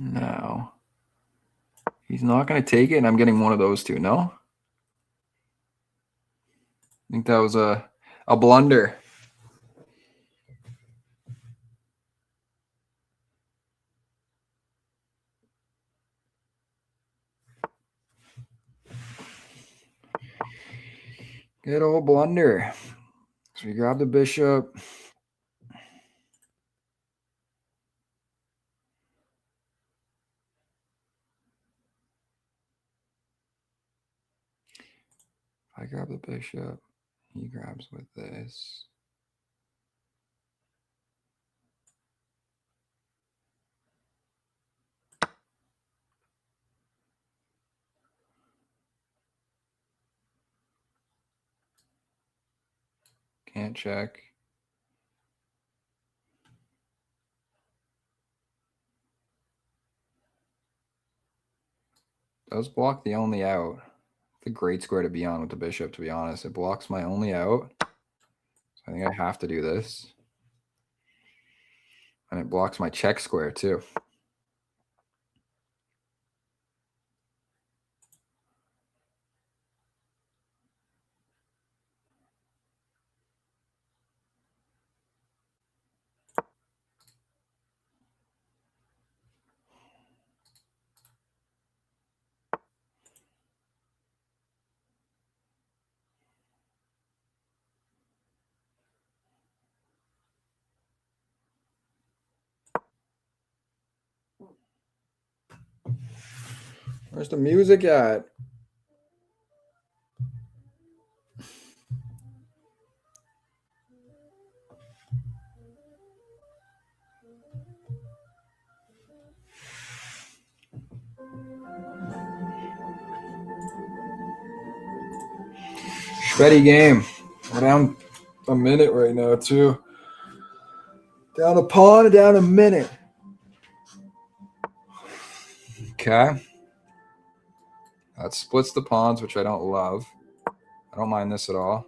No. He's not going to take it, and I'm getting one of those two. No? I think that was a blunder. Good old blunder. So we grab the bishop. I grab the bishop. He grabs with this. Can't check. Does block the only out. It's a great square to be on with the bishop, to be honest. It blocks my only out. So I think I have to do this. And it blocks my check square, too. Where's the music at? Ready game. We're down a minute right now, too. Down a pawn and down a minute. Okay. That splits the pawns, which I don't love. I don't mind this at all.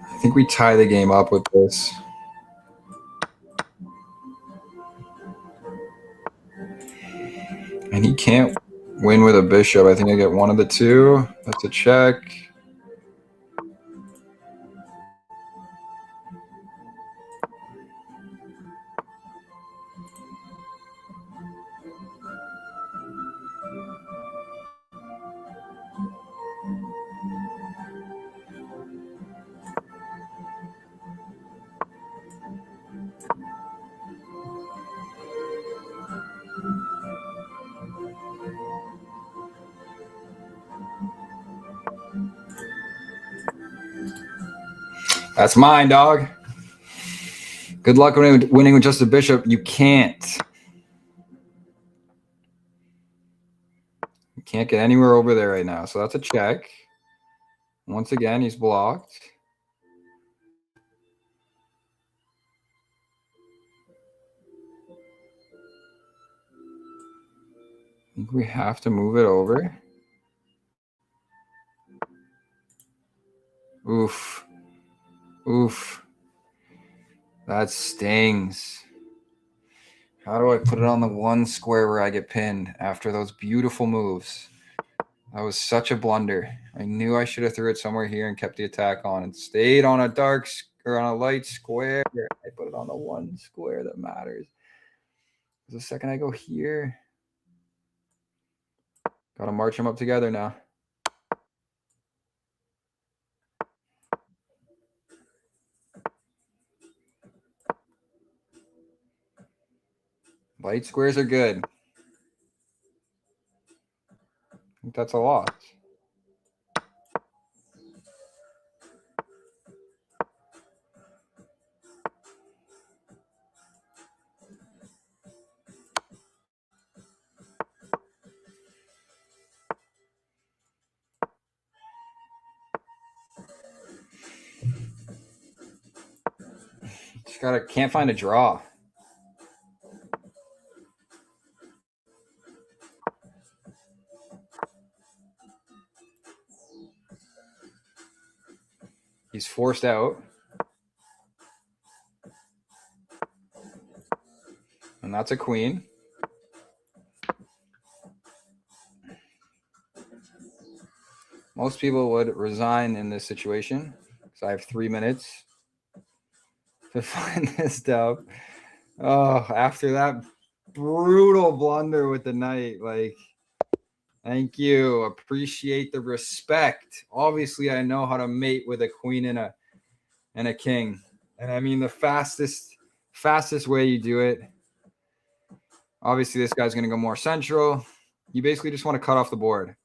I think we tie the game up with this. And he can't win with a bishop. I think I get one of the two. That's a check. That's mine, dog. Good luck winning with just a bishop. You can't. You can't get anywhere over there right now. So that's a check. Once again, he's blocked. think we have to move it over. Oof. Oof. That stings. How do I put it on the one square where I get pinned after those beautiful moves? That was such a blunder. I knew I should have threw it somewhere here and kept the attack on and stayed on a on a light square. I put it on the one square that matters. The second I go here, gotta march them up together now. Light squares are good. I think that's a lot. Just can't find a draw. He's forced out. And that's a queen. Most people would resign in this situation because I have 3 minutes to find this stuff. Oh, after that brutal blunder with the knight, like, thank you. Appreciate the respect. Obviously, I know how to mate with a queen and a king. And I mean the fastest way you do it. Obviously, this guy's going to go more central. You basically just want to cut off the board.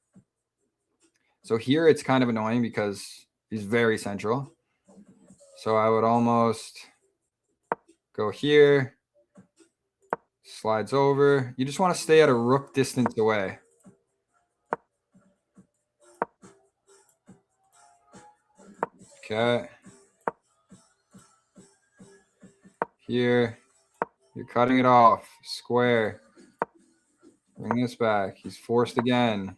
So here it's kind of annoying because he's very central. So I would almost go here, slides over. You just want to stay at a rook distance away. Okay. Here, you're cutting it off. Square. Bring this back. He's forced again.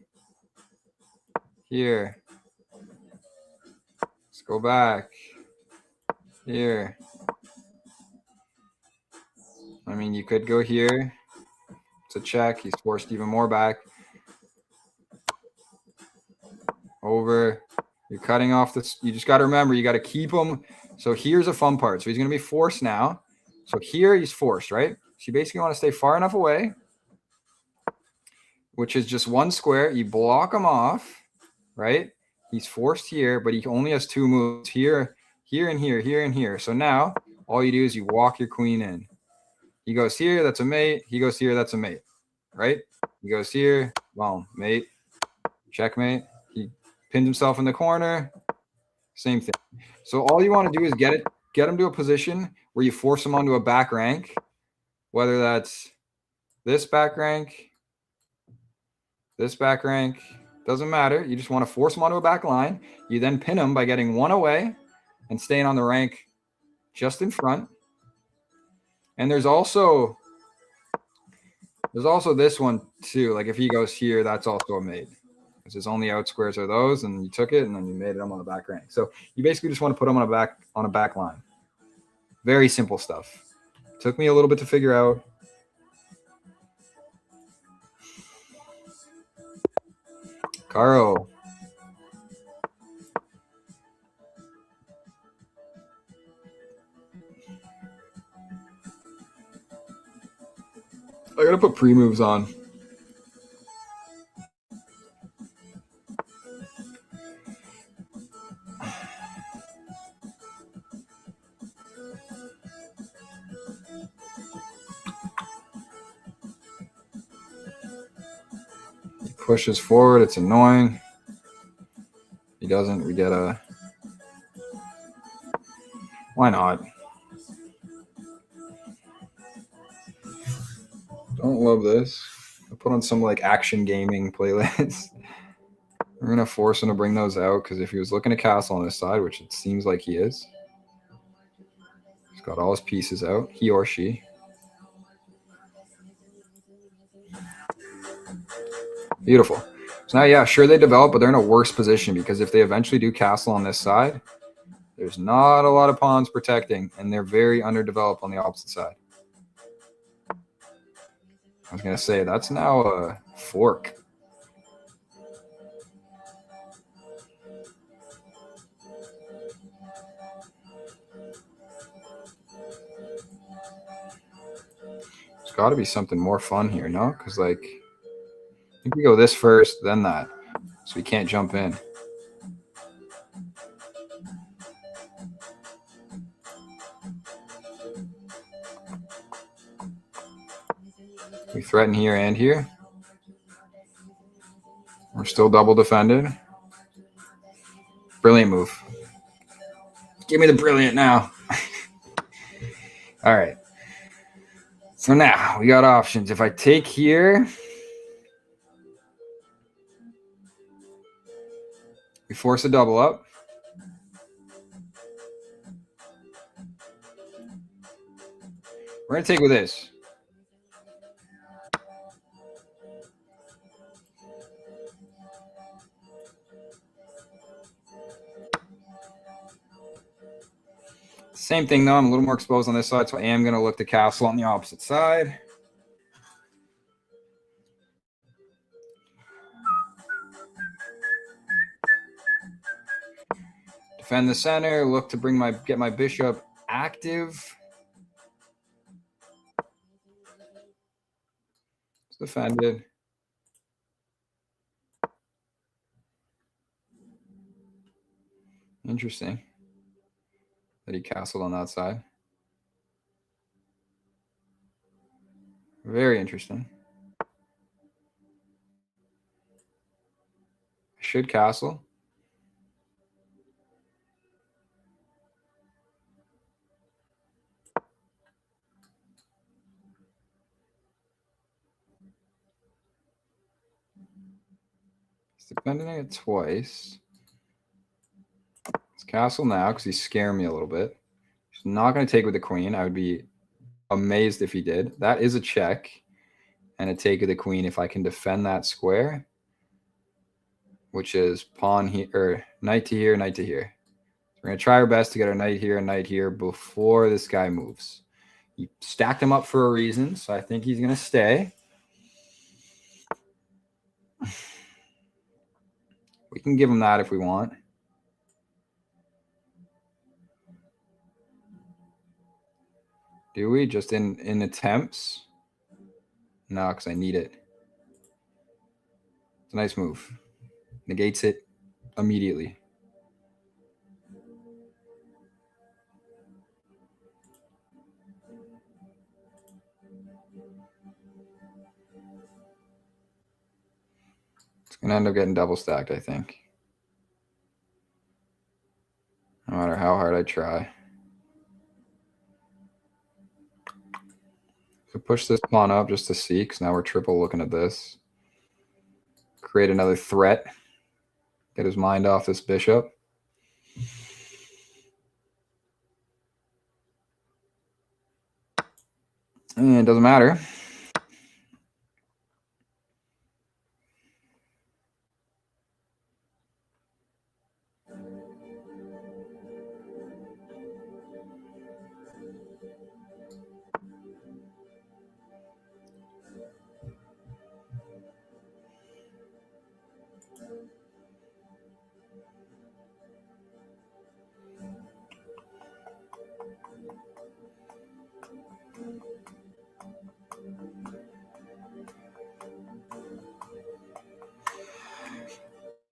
Here. Let's go back. Here. I mean, you could go here. It's a check. He's forced even more back. Over. You're cutting off this. You just got to remember, you got to keep him. So here's a fun part. So he's going to be forced now. So here he's forced, right? So you basically want to stay far enough away, which is just one square. You block him off, right? He's forced here, but he only has 2 moves here, here, and here, here, and here. So now all you do is you walk your queen in. He goes here, that's a mate. He goes here, that's a mate, right? He goes here, well, mate, checkmate. He pinned himself in the corner, same thing. So all you want to do is get him to a position where you force him onto a back rank, whether that's this back rank, doesn't matter. You just want to force him onto a back line. You then pin him by getting 1 away and staying on the rank just in front. And there's also this one too. Like if he goes here, that's also a mate. Because his only out squares are those, and you took it, and then you made him on the back rank. So you basically just want to put him on a back line. Very simple stuff. Took me a little bit to figure out. Caro. I gotta put pre-moves on. He pushes forward. It's annoying. He doesn't. We get a... Why not? Don't love this. I put on some like action gaming playlist. We're gonna force him to bring those out because if he was looking to castle on this side, which it seems like he is, he's got all his pieces out. He or she. Beautiful. So now, yeah, sure they develop, but they're in a worse position because if they eventually do castle on this side, there's not a lot of pawns protecting, and they're very underdeveloped on the opposite side. I was going to say, that's now a fork. There's got to be something more fun here, no? Because, like, I think we go this first, then that. So we can't jump in. We threaten here and here. We're still double defended. Brilliant move. Give me the brilliant now. All right. So now we got options. If I take here, we force a double up. We're going to take with this. Same thing, though. I'm a little more exposed on this side, so I am going to look to castle on the opposite side. Defend the center. Look to get my bishop active. It's defended. Interesting that he castled on that side. Very interesting. I should castle. He's defending it twice. Let's castle now because he's scaring me a little bit. He's not going to take with the queen. I would be amazed if he did. That is a check and a take of the queen if I can defend that square, which is pawn here, or knight to here, knight to here. We're going to try our best to get our knight here and knight here before this guy moves. He stacked him up for a reason, so I think he's going to stay. We can give him that if we want. Do we? Just in attempts? No, because I need it. It's a nice move. Negates it immediately. It's going to end up getting double stacked, I think. No matter how hard I try. So push this pawn up just to see, because now we're triple looking at this. Create another threat. Get his mind off this bishop. And it doesn't matter.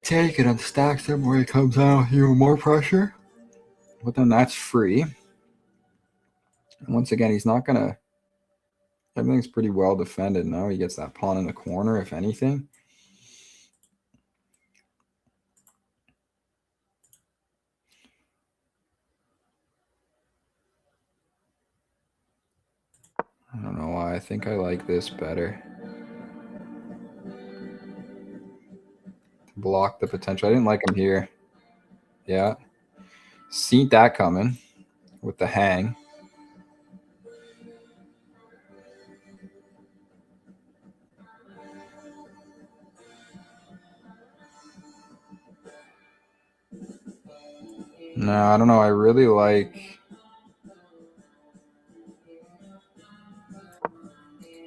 Take it and stack them where he comes out even more pressure. But then that's free. And once again, he's not going to... Everything's pretty well defended now. He gets that pawn in the corner, if anything. I don't know why. I think I like this better. Block the potential. I didn't like him here. Yeah. Seen that coming with the hang. No, I don't know. I really like...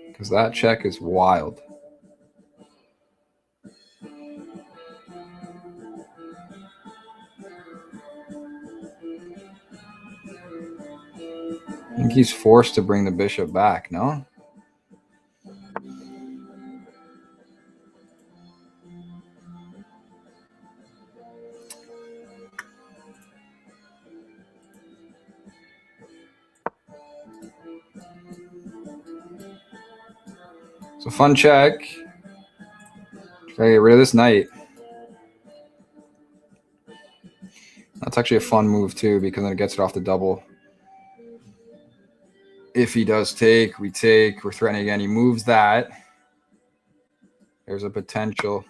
Because that check is wild. I think he's forced to bring the bishop back, no? It's a fun check. Gotta get rid of this knight. That's actually a fun move too, because then it gets it off the double. If he does take, we take. We're threatening again. He moves that. There's a potential.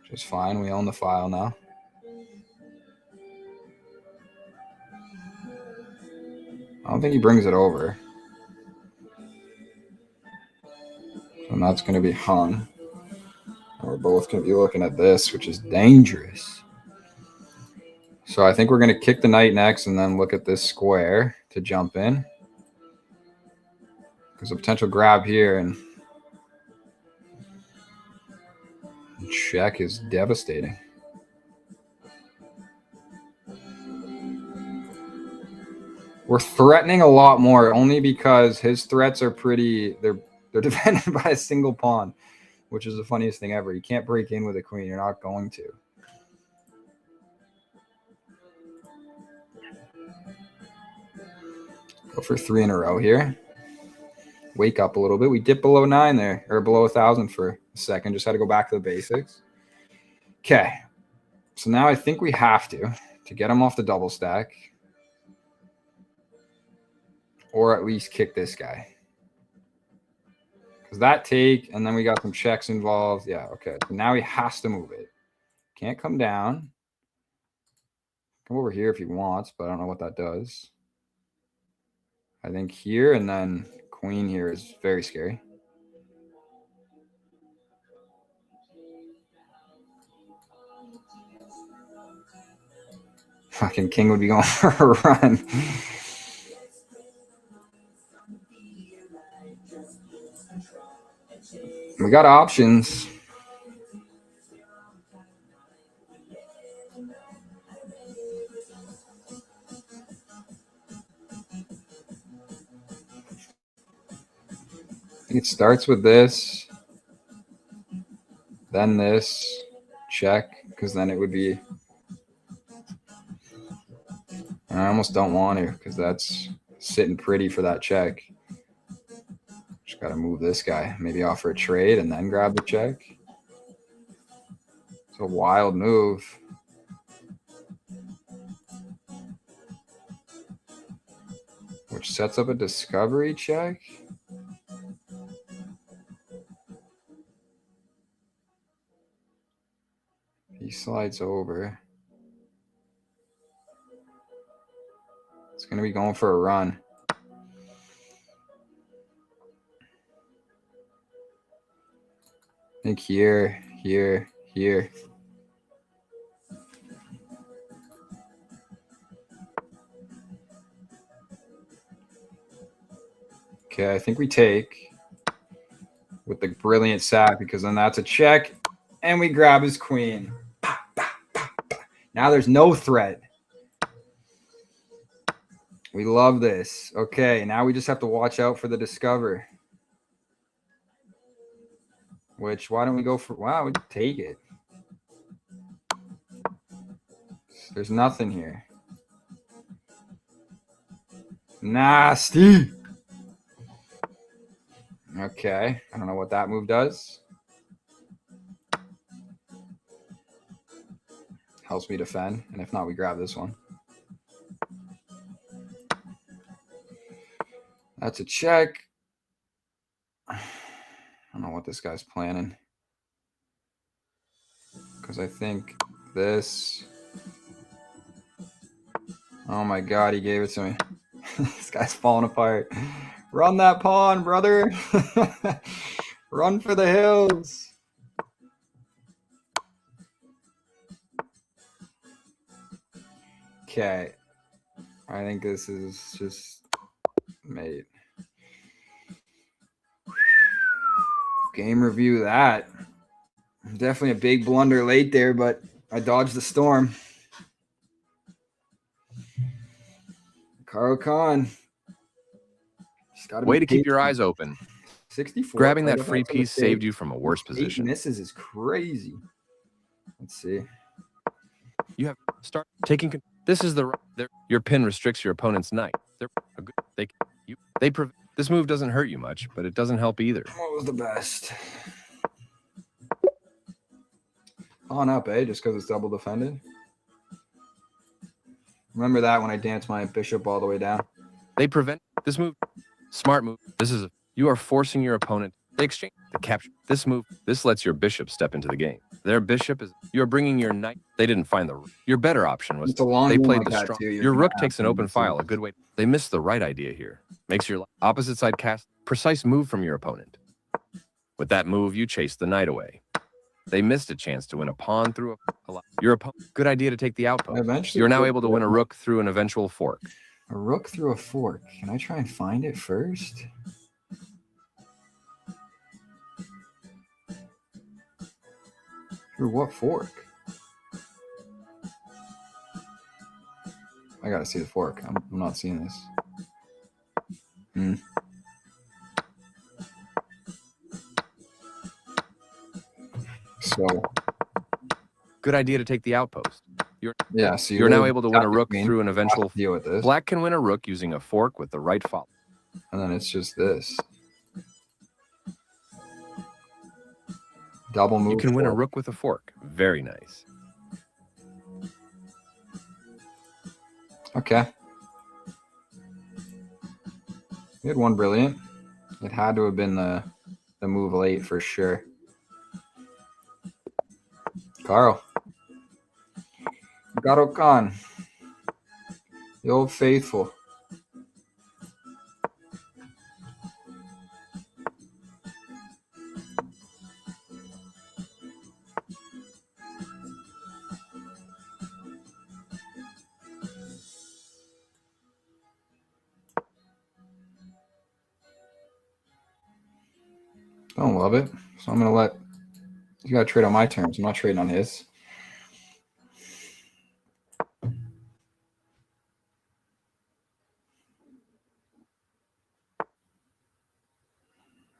Just fine. We own the file now. I don't think he brings it over. So that's going to be hung. And we're both going to be looking at this, which is dangerous. So I think we're going to kick the knight next and then look at this square to jump in. There's a potential grab here, and check is devastating. We're threatening a lot more only because his threats are pretty... They're defended by a single pawn, which is the funniest thing ever. You can't break in with a queen. You're not going to. Go for 3 in a row here. Wake up a little bit. We dipped below 9 there, or below 1,000 for a second. Just had to go back to the basics. Okay. So now I think we have to get him off the double stack, or at least kick this guy. Because that take, and then we got some checks involved. Yeah, okay. So now he has to move it. Can't come down. Come over here if he wants, but I don't know what that does. I think here, and then queen here is very scary. Fucking king would be going for a run. We got options. It starts with this, then this, check, because then it would be... I almost don't want to, because that's sitting pretty for that check. Just got to move this guy. Maybe offer a trade and then grab the check. It's a wild move. Which sets up a discovery check. He slides over. It's going to be going for a run. I think here, here, here. Okay, I think we take with the brilliant sack, because then that's a check, and we grab his queen. Now there's no threat. We love this. Okay, now we just have to watch out for the discover. Which, why don't we go for... Wow, we take it. There's nothing here. Nasty. Okay, I don't know what that move does. Helps me defend, and if not, we grab this one. That's a check. I don't know what this guy's planning, because I think this... Oh my god, he gave it to me. This guy's falling apart. Run that pawn, brother. Run for the hills. Okay. I think this is just mate. Game review that. Definitely a big blunder late there, but I dodged the storm. Carl Khan. Way to keep your eyes open. 64. Grabbing that free piece saved you from a worse position. 8 misses is crazy. Let's see. You have start taking. This is your pin restricts your opponent's knight. This move doesn't hurt you much, but it doesn't help either. What was the best? On up, eh? Just because it's double defended. Remember that when I danced my bishop all the way down. They prevent this move. Smart move. You are forcing your opponent. They exchange the capture. This move. This lets your bishop step into the game. Their bishop is. You're bringing your knight. They didn't find your better option was. They played the strong. Your rook takes an open file. A good way. They missed the right idea here. Makes your opposite side cast. Precise move from your opponent. With that move, you chase the knight away. They missed a chance to win a pawn through your opponent. Good idea to take the outpost. You're now able to win a rook through an eventual fork. A rook through a fork. Can I try and find it first? Through what fork? I gotta see the fork. I'm not seeing this. So good idea to take the outpost. So you're now able to win a rook through an eventual. Deal with this. Black can win a rook using a fork with the right follow. And then it's just this. Double move. You can win a rook with a fork. Very nice. Okay. We had one brilliant. It had to have been the move late for sure. Carl. Garo Khan. The old faithful. Don't love it. So I'm going to let you got to trade on my terms. I'm not trading on his.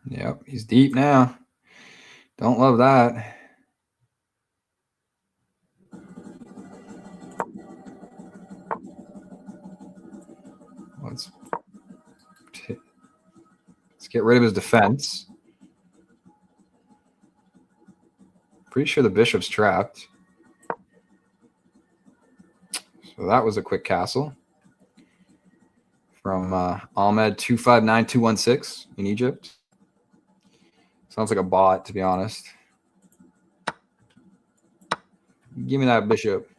Yep, he's deep now. Don't love that. Let's get rid of his defense. Pretty sure the bishop's trapped. So that was a quick castle from Ahmed 259216 in Egypt. Sounds like a bot, to be honest. Give me that bishop.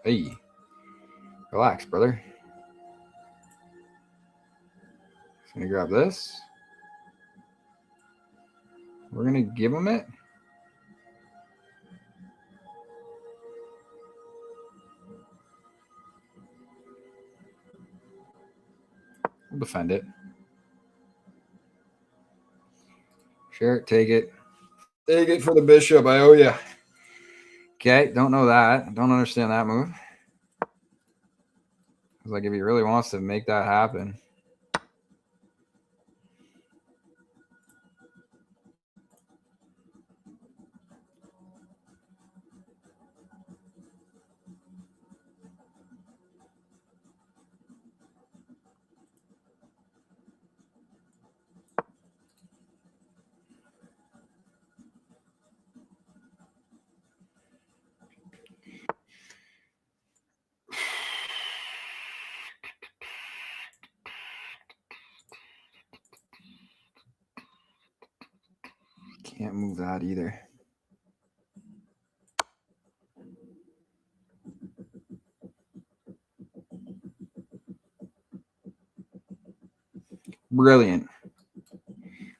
Hey, relax, brother. Just gonna grab this. We're gonna give him it. We'll defend it. Sure, take it. Take it for the bishop. I owe you. Okay, don't know that. Don't understand that move. It's like if he really wants to make that happen. Can't move that either. Brilliant.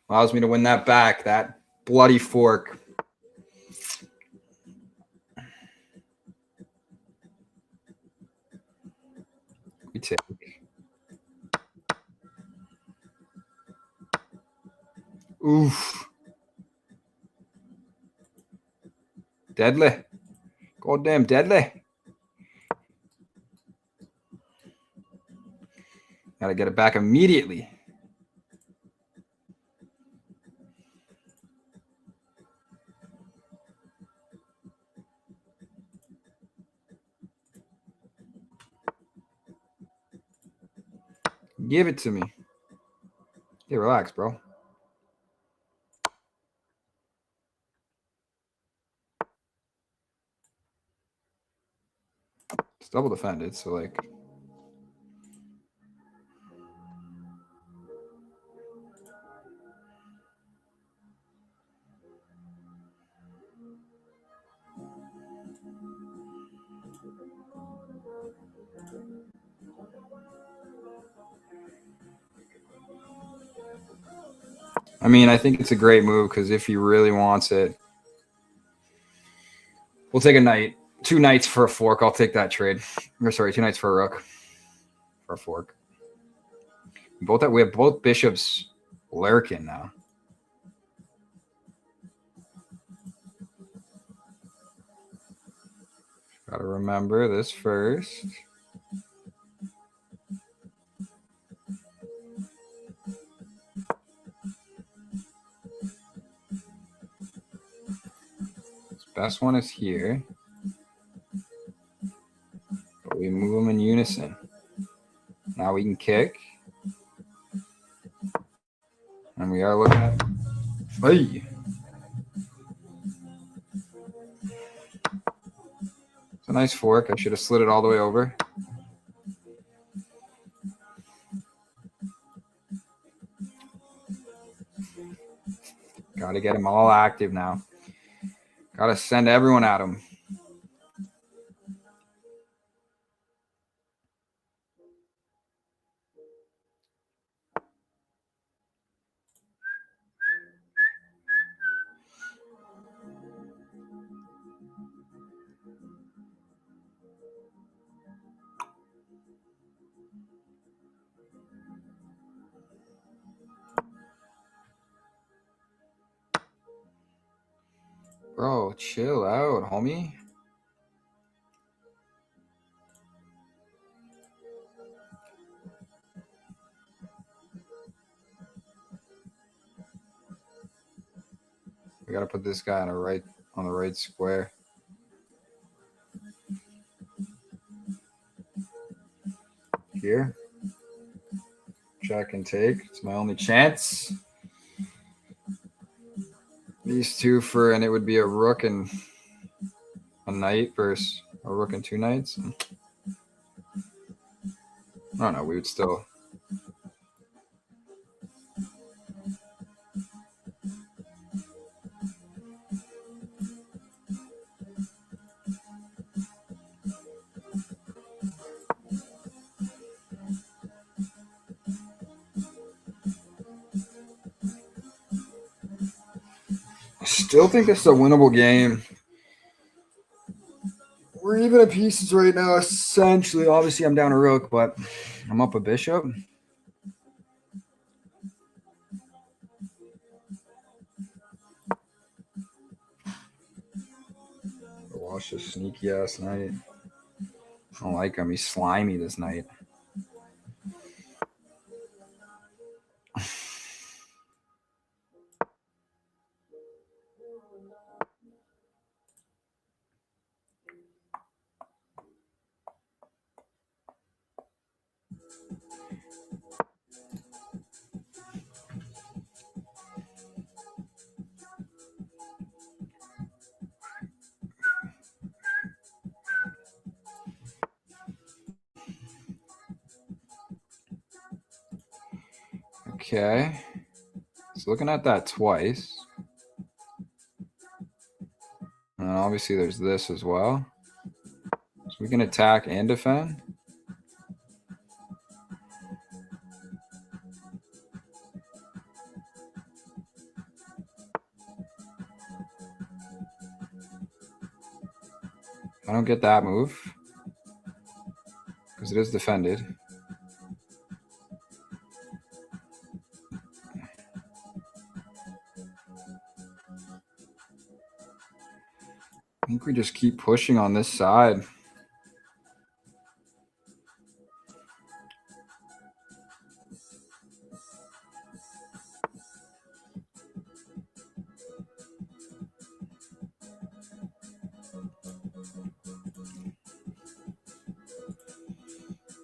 Allows me to win that back. That bloody fork. We take. Oof. Deadly. Goddamn deadly. Gotta get it back immediately. Give it to me. Hey, relax, bro. It's double defended, so like. I mean, I think it's a great move because if he really wants it, we'll take a knight. 2 knights for a fork. I'll take that trade. Or sorry, 2 knights for a rook. For a fork. We have both bishops lurking now. Gotta remember this first. This best one is here. But we move them in unison. Now we can kick. And we are looking at. Hey! It's a nice fork. I should have slid it all the way over. Gotta get them all active now. Gotta send everyone at him. Bro, chill out, homie. We gotta put this guy on the right square. Here. Check and take. It's my only chance. These two and it would be a rook and a knight versus a rook and 2 knights. I don't know. We would still. I still think this is a winnable game. We're even at pieces right now, essentially. Obviously, I'm down a rook, but I'm up a bishop. Watch this sneaky ass knight. I don't like him. He's slimy this night. Okay. So looking at that twice. And obviously there's this as well. So we can attack and defend. I don't get that move because it is defended. We just keep pushing on this side.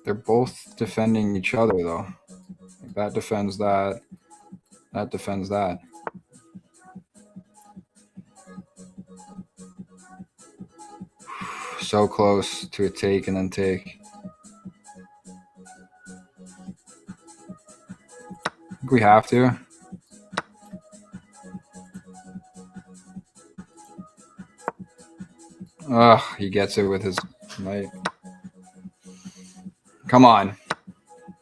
They're both defending each other, though. That defends that. That defends that. So close to a take and then take. I think we have to. Ugh, he gets it with his knight. Come on. I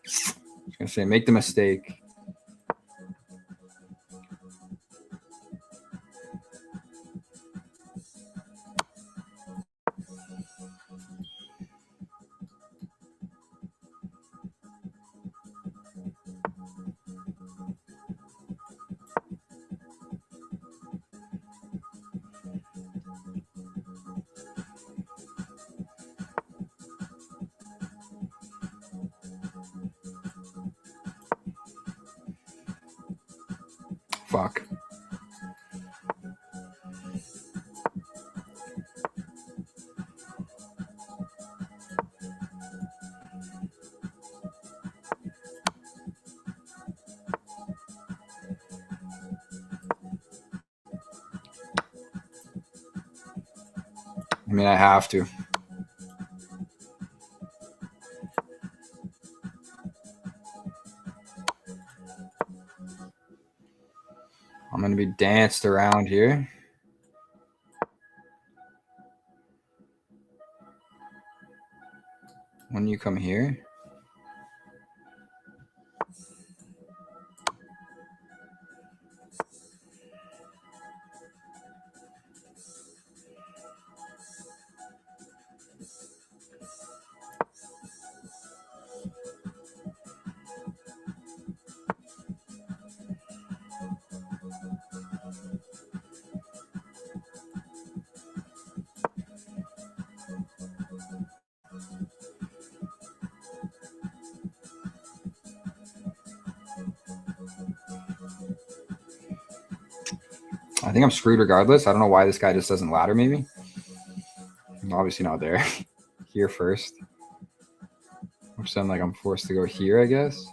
was going to say, make the mistake. Fuck. I mean, I have to. I'm going to be danced around here. When you come here. I think I'm screwed regardless. I don't know why this guy just doesn't ladder maybe. I'm obviously not there. Here first. Which then like I'm forced to go here, I guess.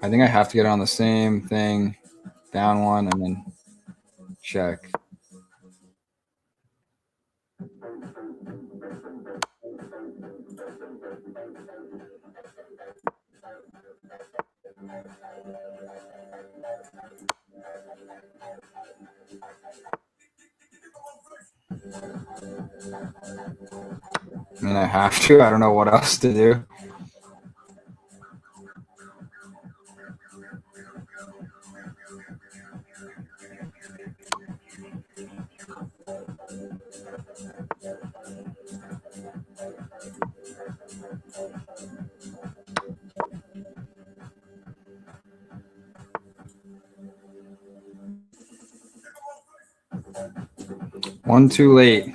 I think I have to get on the same thing. Down one and then check. I mean, I have to. I don't know what else to do. One too late.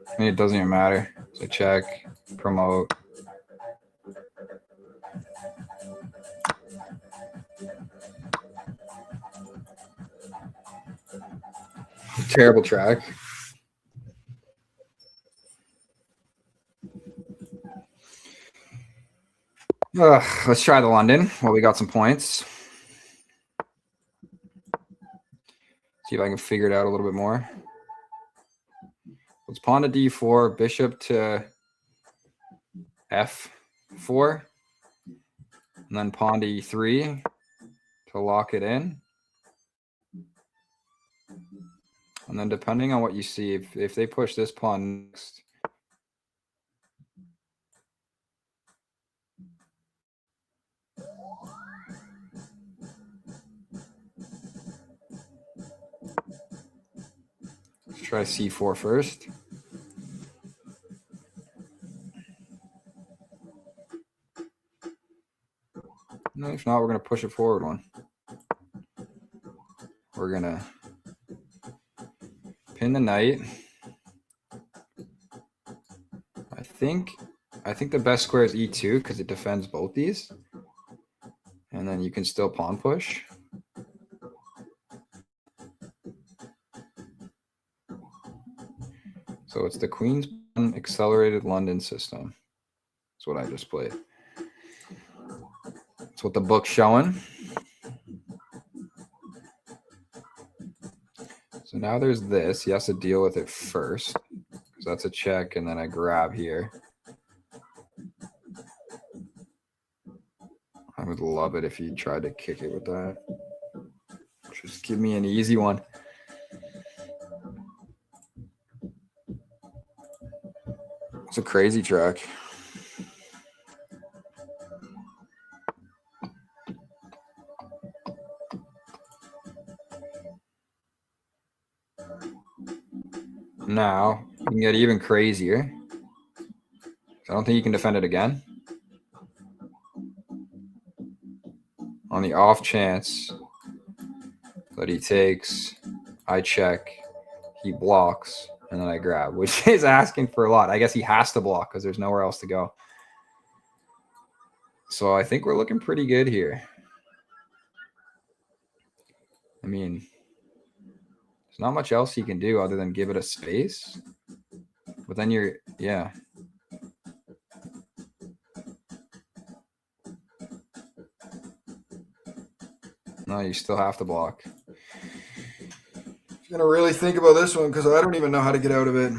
I mean, it doesn't even matter. So check, promote. Terrible track. Let's try the London. Well, we got some points. See if I can figure it out a little bit more. Let's pawn to d4, bishop to f4, and then pawn to e3 to lock it in. And then depending on what you see, if they push this pawn next, Try c4 first. And if not, we're going to push it forward one. We're going to pin the knight. I think the best square is e2 because it defends both these. And then you can still pawn push. So it's the Queen's Pawn Accelerated London system. That's what I just played. That's what the book's showing. So now there's this. He has to deal with it first. Because that's a check, and then I grab here. I would love it if he tried to kick it with that. Just give me an easy one. It's a crazy track. Now, you can get even crazier. I don't think you can defend it again. On the off chance that he takes, I check, he blocks, and then I grab, which is asking for a lot. I guess he has to block because there's nowhere else to go. So I think we're looking pretty good here. I mean, there's not much else he can do other than give it a space. But then you're, yeah. No, you still have to block. I'm going to really think about this one because I don't even know how to get out of it.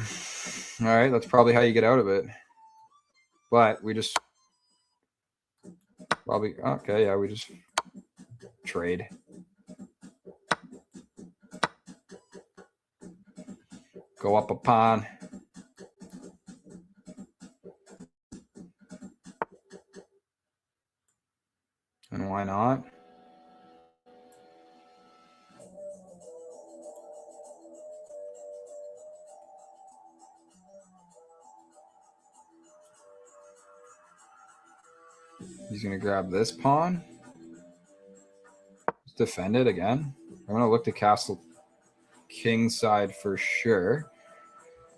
All right, that's probably how you get out of it. But we just probably, okay, yeah, we just trade. Go up a pawn. And why not? He's going to grab this pawn. Let's defend it again. I'm going to look to castle king side for sure.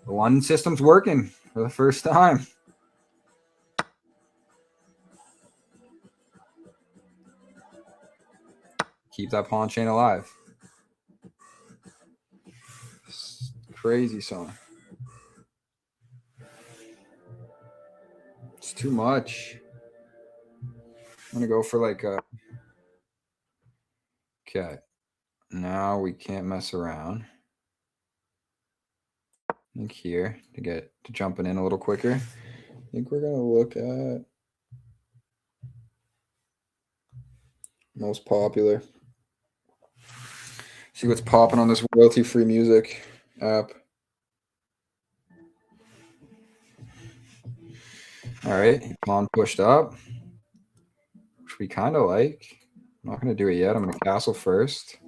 The London system's working for the first time. Keep that pawn chain alive. Crazy song. It's too much. I'm going to go for like a... Okay. Now we can't mess around. I think here to get to jumping in a little quicker. I think we're going to look at most popular. See what's popping on this royalty-free music app. All right, pawn pushed up, which we kind of like. I'm not going to do it yet. I'm going to castle first.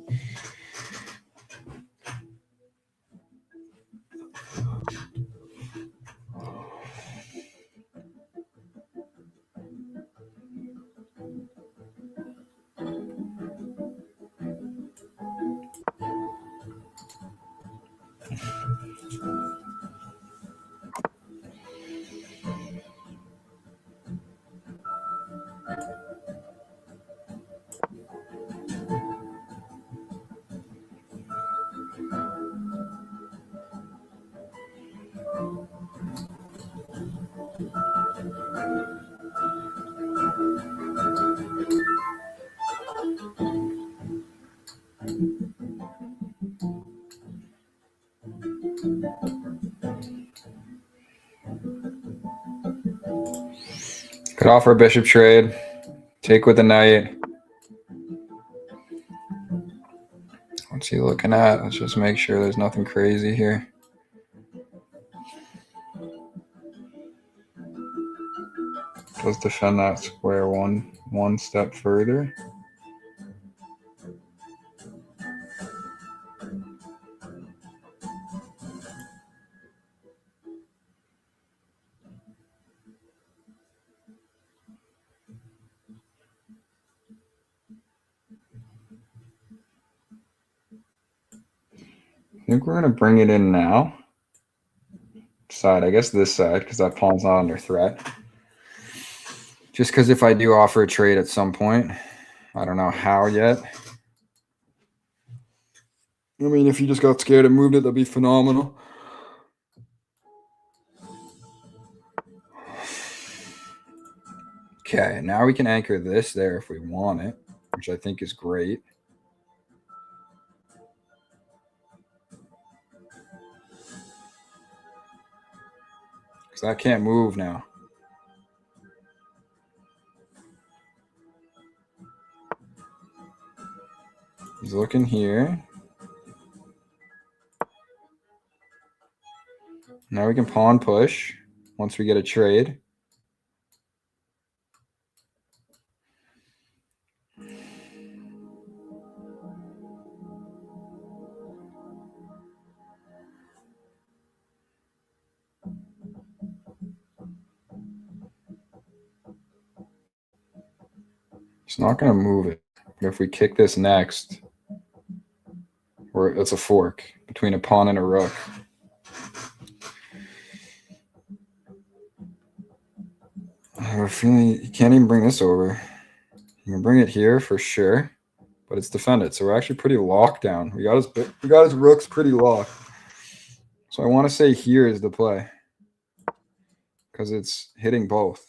Could offer a bishop trade. Take with the knight. What's he looking at? Let's just make sure there's nothing crazy here. Let's defend that square one step further. I think we're going to bring it in now. Side, I guess this side, because that pawn's not under threat. Just because if I do offer a trade at some point, I don't know how yet. I mean, if you just got scared and moved it, that'd be phenomenal. Okay, now we can anchor this there if we want it, which I think is great. Because that can't move now. He's looking here. Now we can pawn push once we get a trade. He's not going to move it. But if we kick this next, or it's a fork between a pawn and a rook. I have a feeling you can't even bring this over. You can bring it here for sure, but it's defended. So we're actually pretty locked down. We got his rooks pretty locked. So I want to say here is the play because it's hitting both.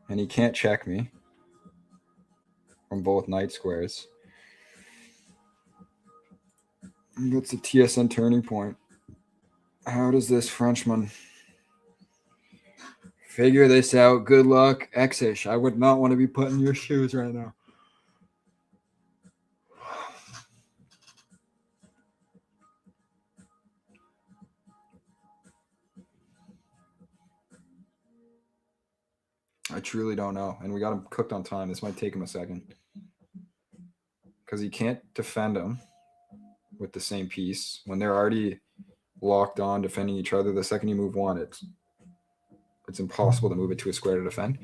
And he can't check me from both knight squares. And that's the TSN turning point. How does this Frenchman figure this out? Good luck, X-ish. I would not want to be put in your shoes right now. I truly don't know. And we got him cooked on time. This might take him a second. Because he can't defend him with the same piece. When they're already locked on defending each other, the second you move one, it's impossible to move it to a square to defend.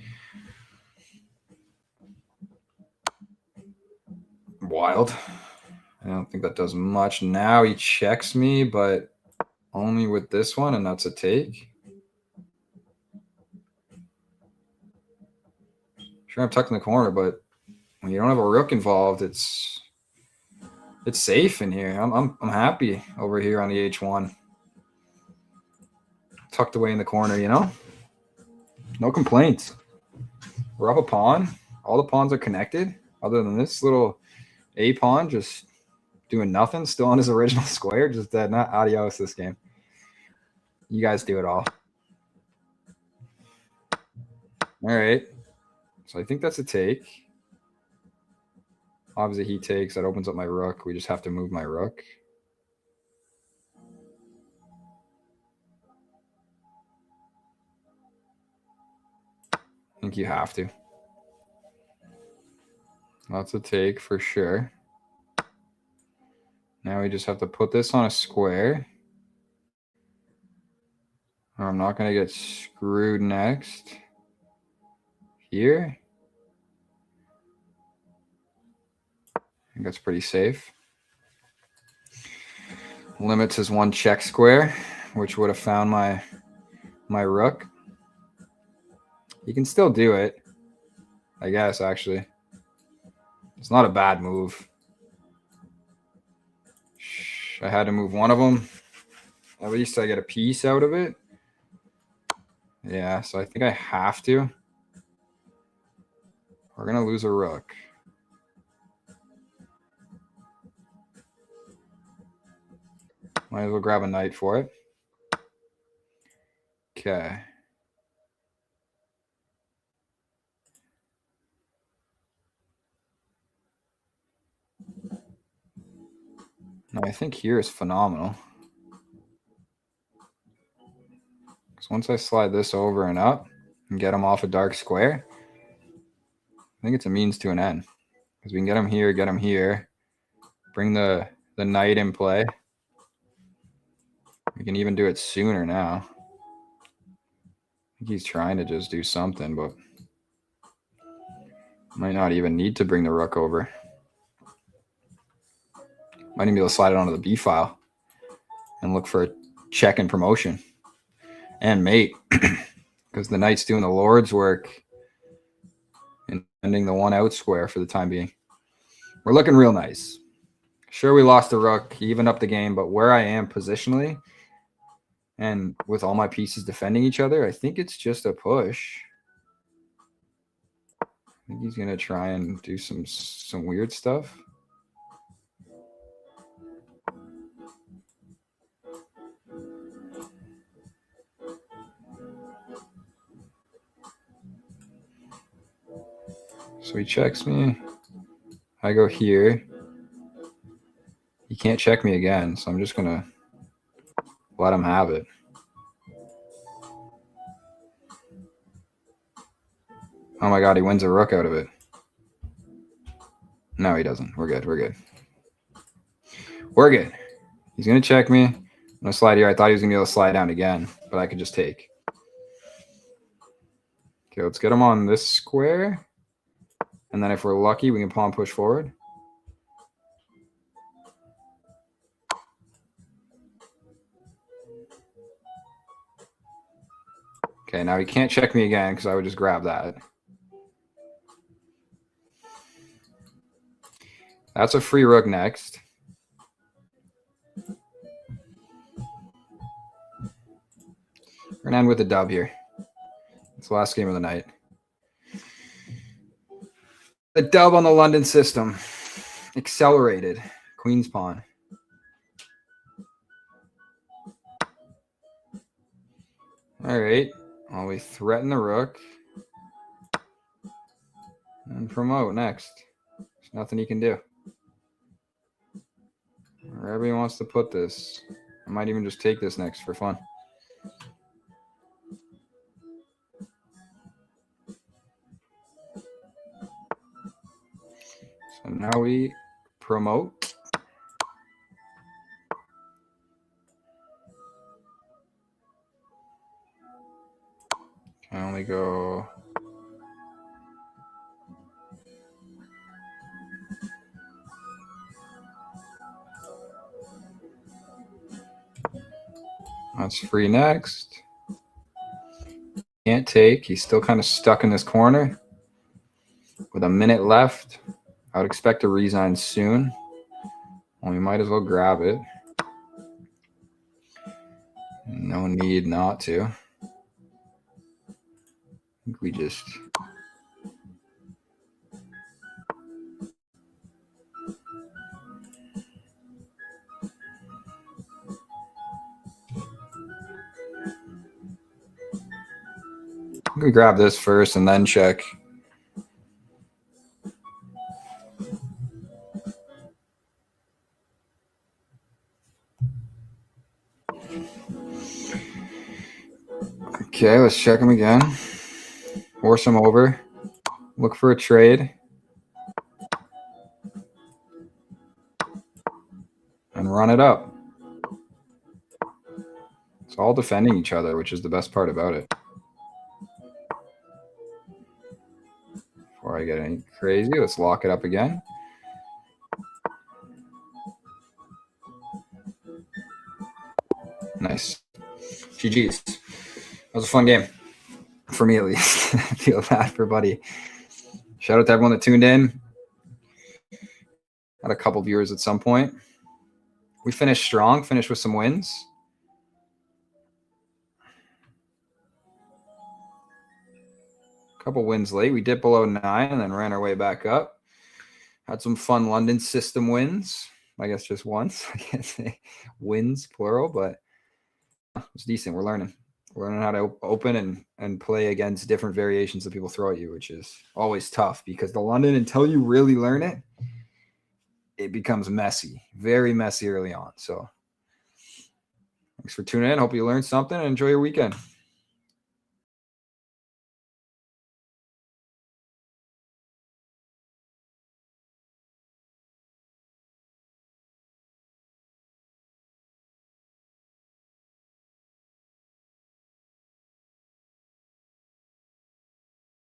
Wild. I don't think that does much. Now he checks me, but only with this one, and that's a take. Sure, I'm tucked in the corner, but when you don't have a rook involved, it's safe in here. I'm happy over here on the H1. Tucked away in the corner, you know? No complaints. We're up a pawn. All the pawns are connected, other than this little A pawn just doing nothing, still on his original square. Just not adios this game. You guys do it all. All right. So I think that's a take. Obviously, he takes. That opens up my rook. We just have to move my rook. I think you have to. That's a take for sure. Now we just have to put this on a square. Or I'm not going to get screwed next. Here. I think that's pretty safe. Limits his one check square, which would have found my rook. He can still do it, I guess, actually. It's not a bad move. I had to move one of them. At least I get a piece out of it. Yeah, so I think I have to. We're going to lose a rook. Might as well grab a knight for it. Okay. No, I think here is phenomenal. Because once I slide this over and up and get him off a dark square, I think it's a means to an end. Because we can get him here, bring the knight in play. We can even do it sooner now. I think he's trying to just do something, but might not even need to bring the rook over. Might even be able to slide it onto the B file and look for a check and promotion and mate, because the knight's doing the lord's work and ending the 1 out square for the time being. We're looking real nice. Sure, we lost the rook. He evened up the game, but where I am positionally and with all my pieces defending each other, I think it's just a push. I think he's going to try and do some weird stuff. So he checks me. I go here. He can't check me again, so I'm just going to let him have it. Oh my god, he wins a rook out of it. No, he doesn't. We're good. We're good. We're good. He's going to check me. I'm going to slide here. I thought he was going to be able to slide down again, but I could just take. Okay, let's get him on this square. And then if we're lucky, we can pawn push forward. Okay, now he can't check me again because I would just grab that. That's a free rook next. We're going to end with a dub here. It's the last game of the night. The dub on the London system. Accelerated. Queen's pawn. All right. Well, we threaten the rook. And promote next. There's nothing he can do. Wherever he wants to put this. I might even just take this next for fun. So now we promote. Can only go. That's free next. Can't take. He's still kind of stuck in this corner. With a minute left, I would expect a resign soon. Well, we might as well grab it. No need not to. I think we just... we grab this first and then check. Okay, let's check him again. Force him over. Look for a trade. And run it up. It's all defending each other, which is the best part about it. Before I get any crazy, let's lock it up again. Nice. GG's. That was a fun game. For me, at least. I feel bad for Buddy. Shout out to everyone that tuned in. Had a couple viewers at some point. We finished strong, finished with some wins. Couple wins late. We dipped below 9 and then ran our way back up. Had some fun London system wins. I guess just once. I can't say wins, plural, but it's decent. We're learning. We're learning how to open and play against different variations that people throw at you, which is always tough because the London, until you really learn it, it becomes messy. Very messy early on. So thanks for tuning in. Hope you learned something and enjoy your weekend.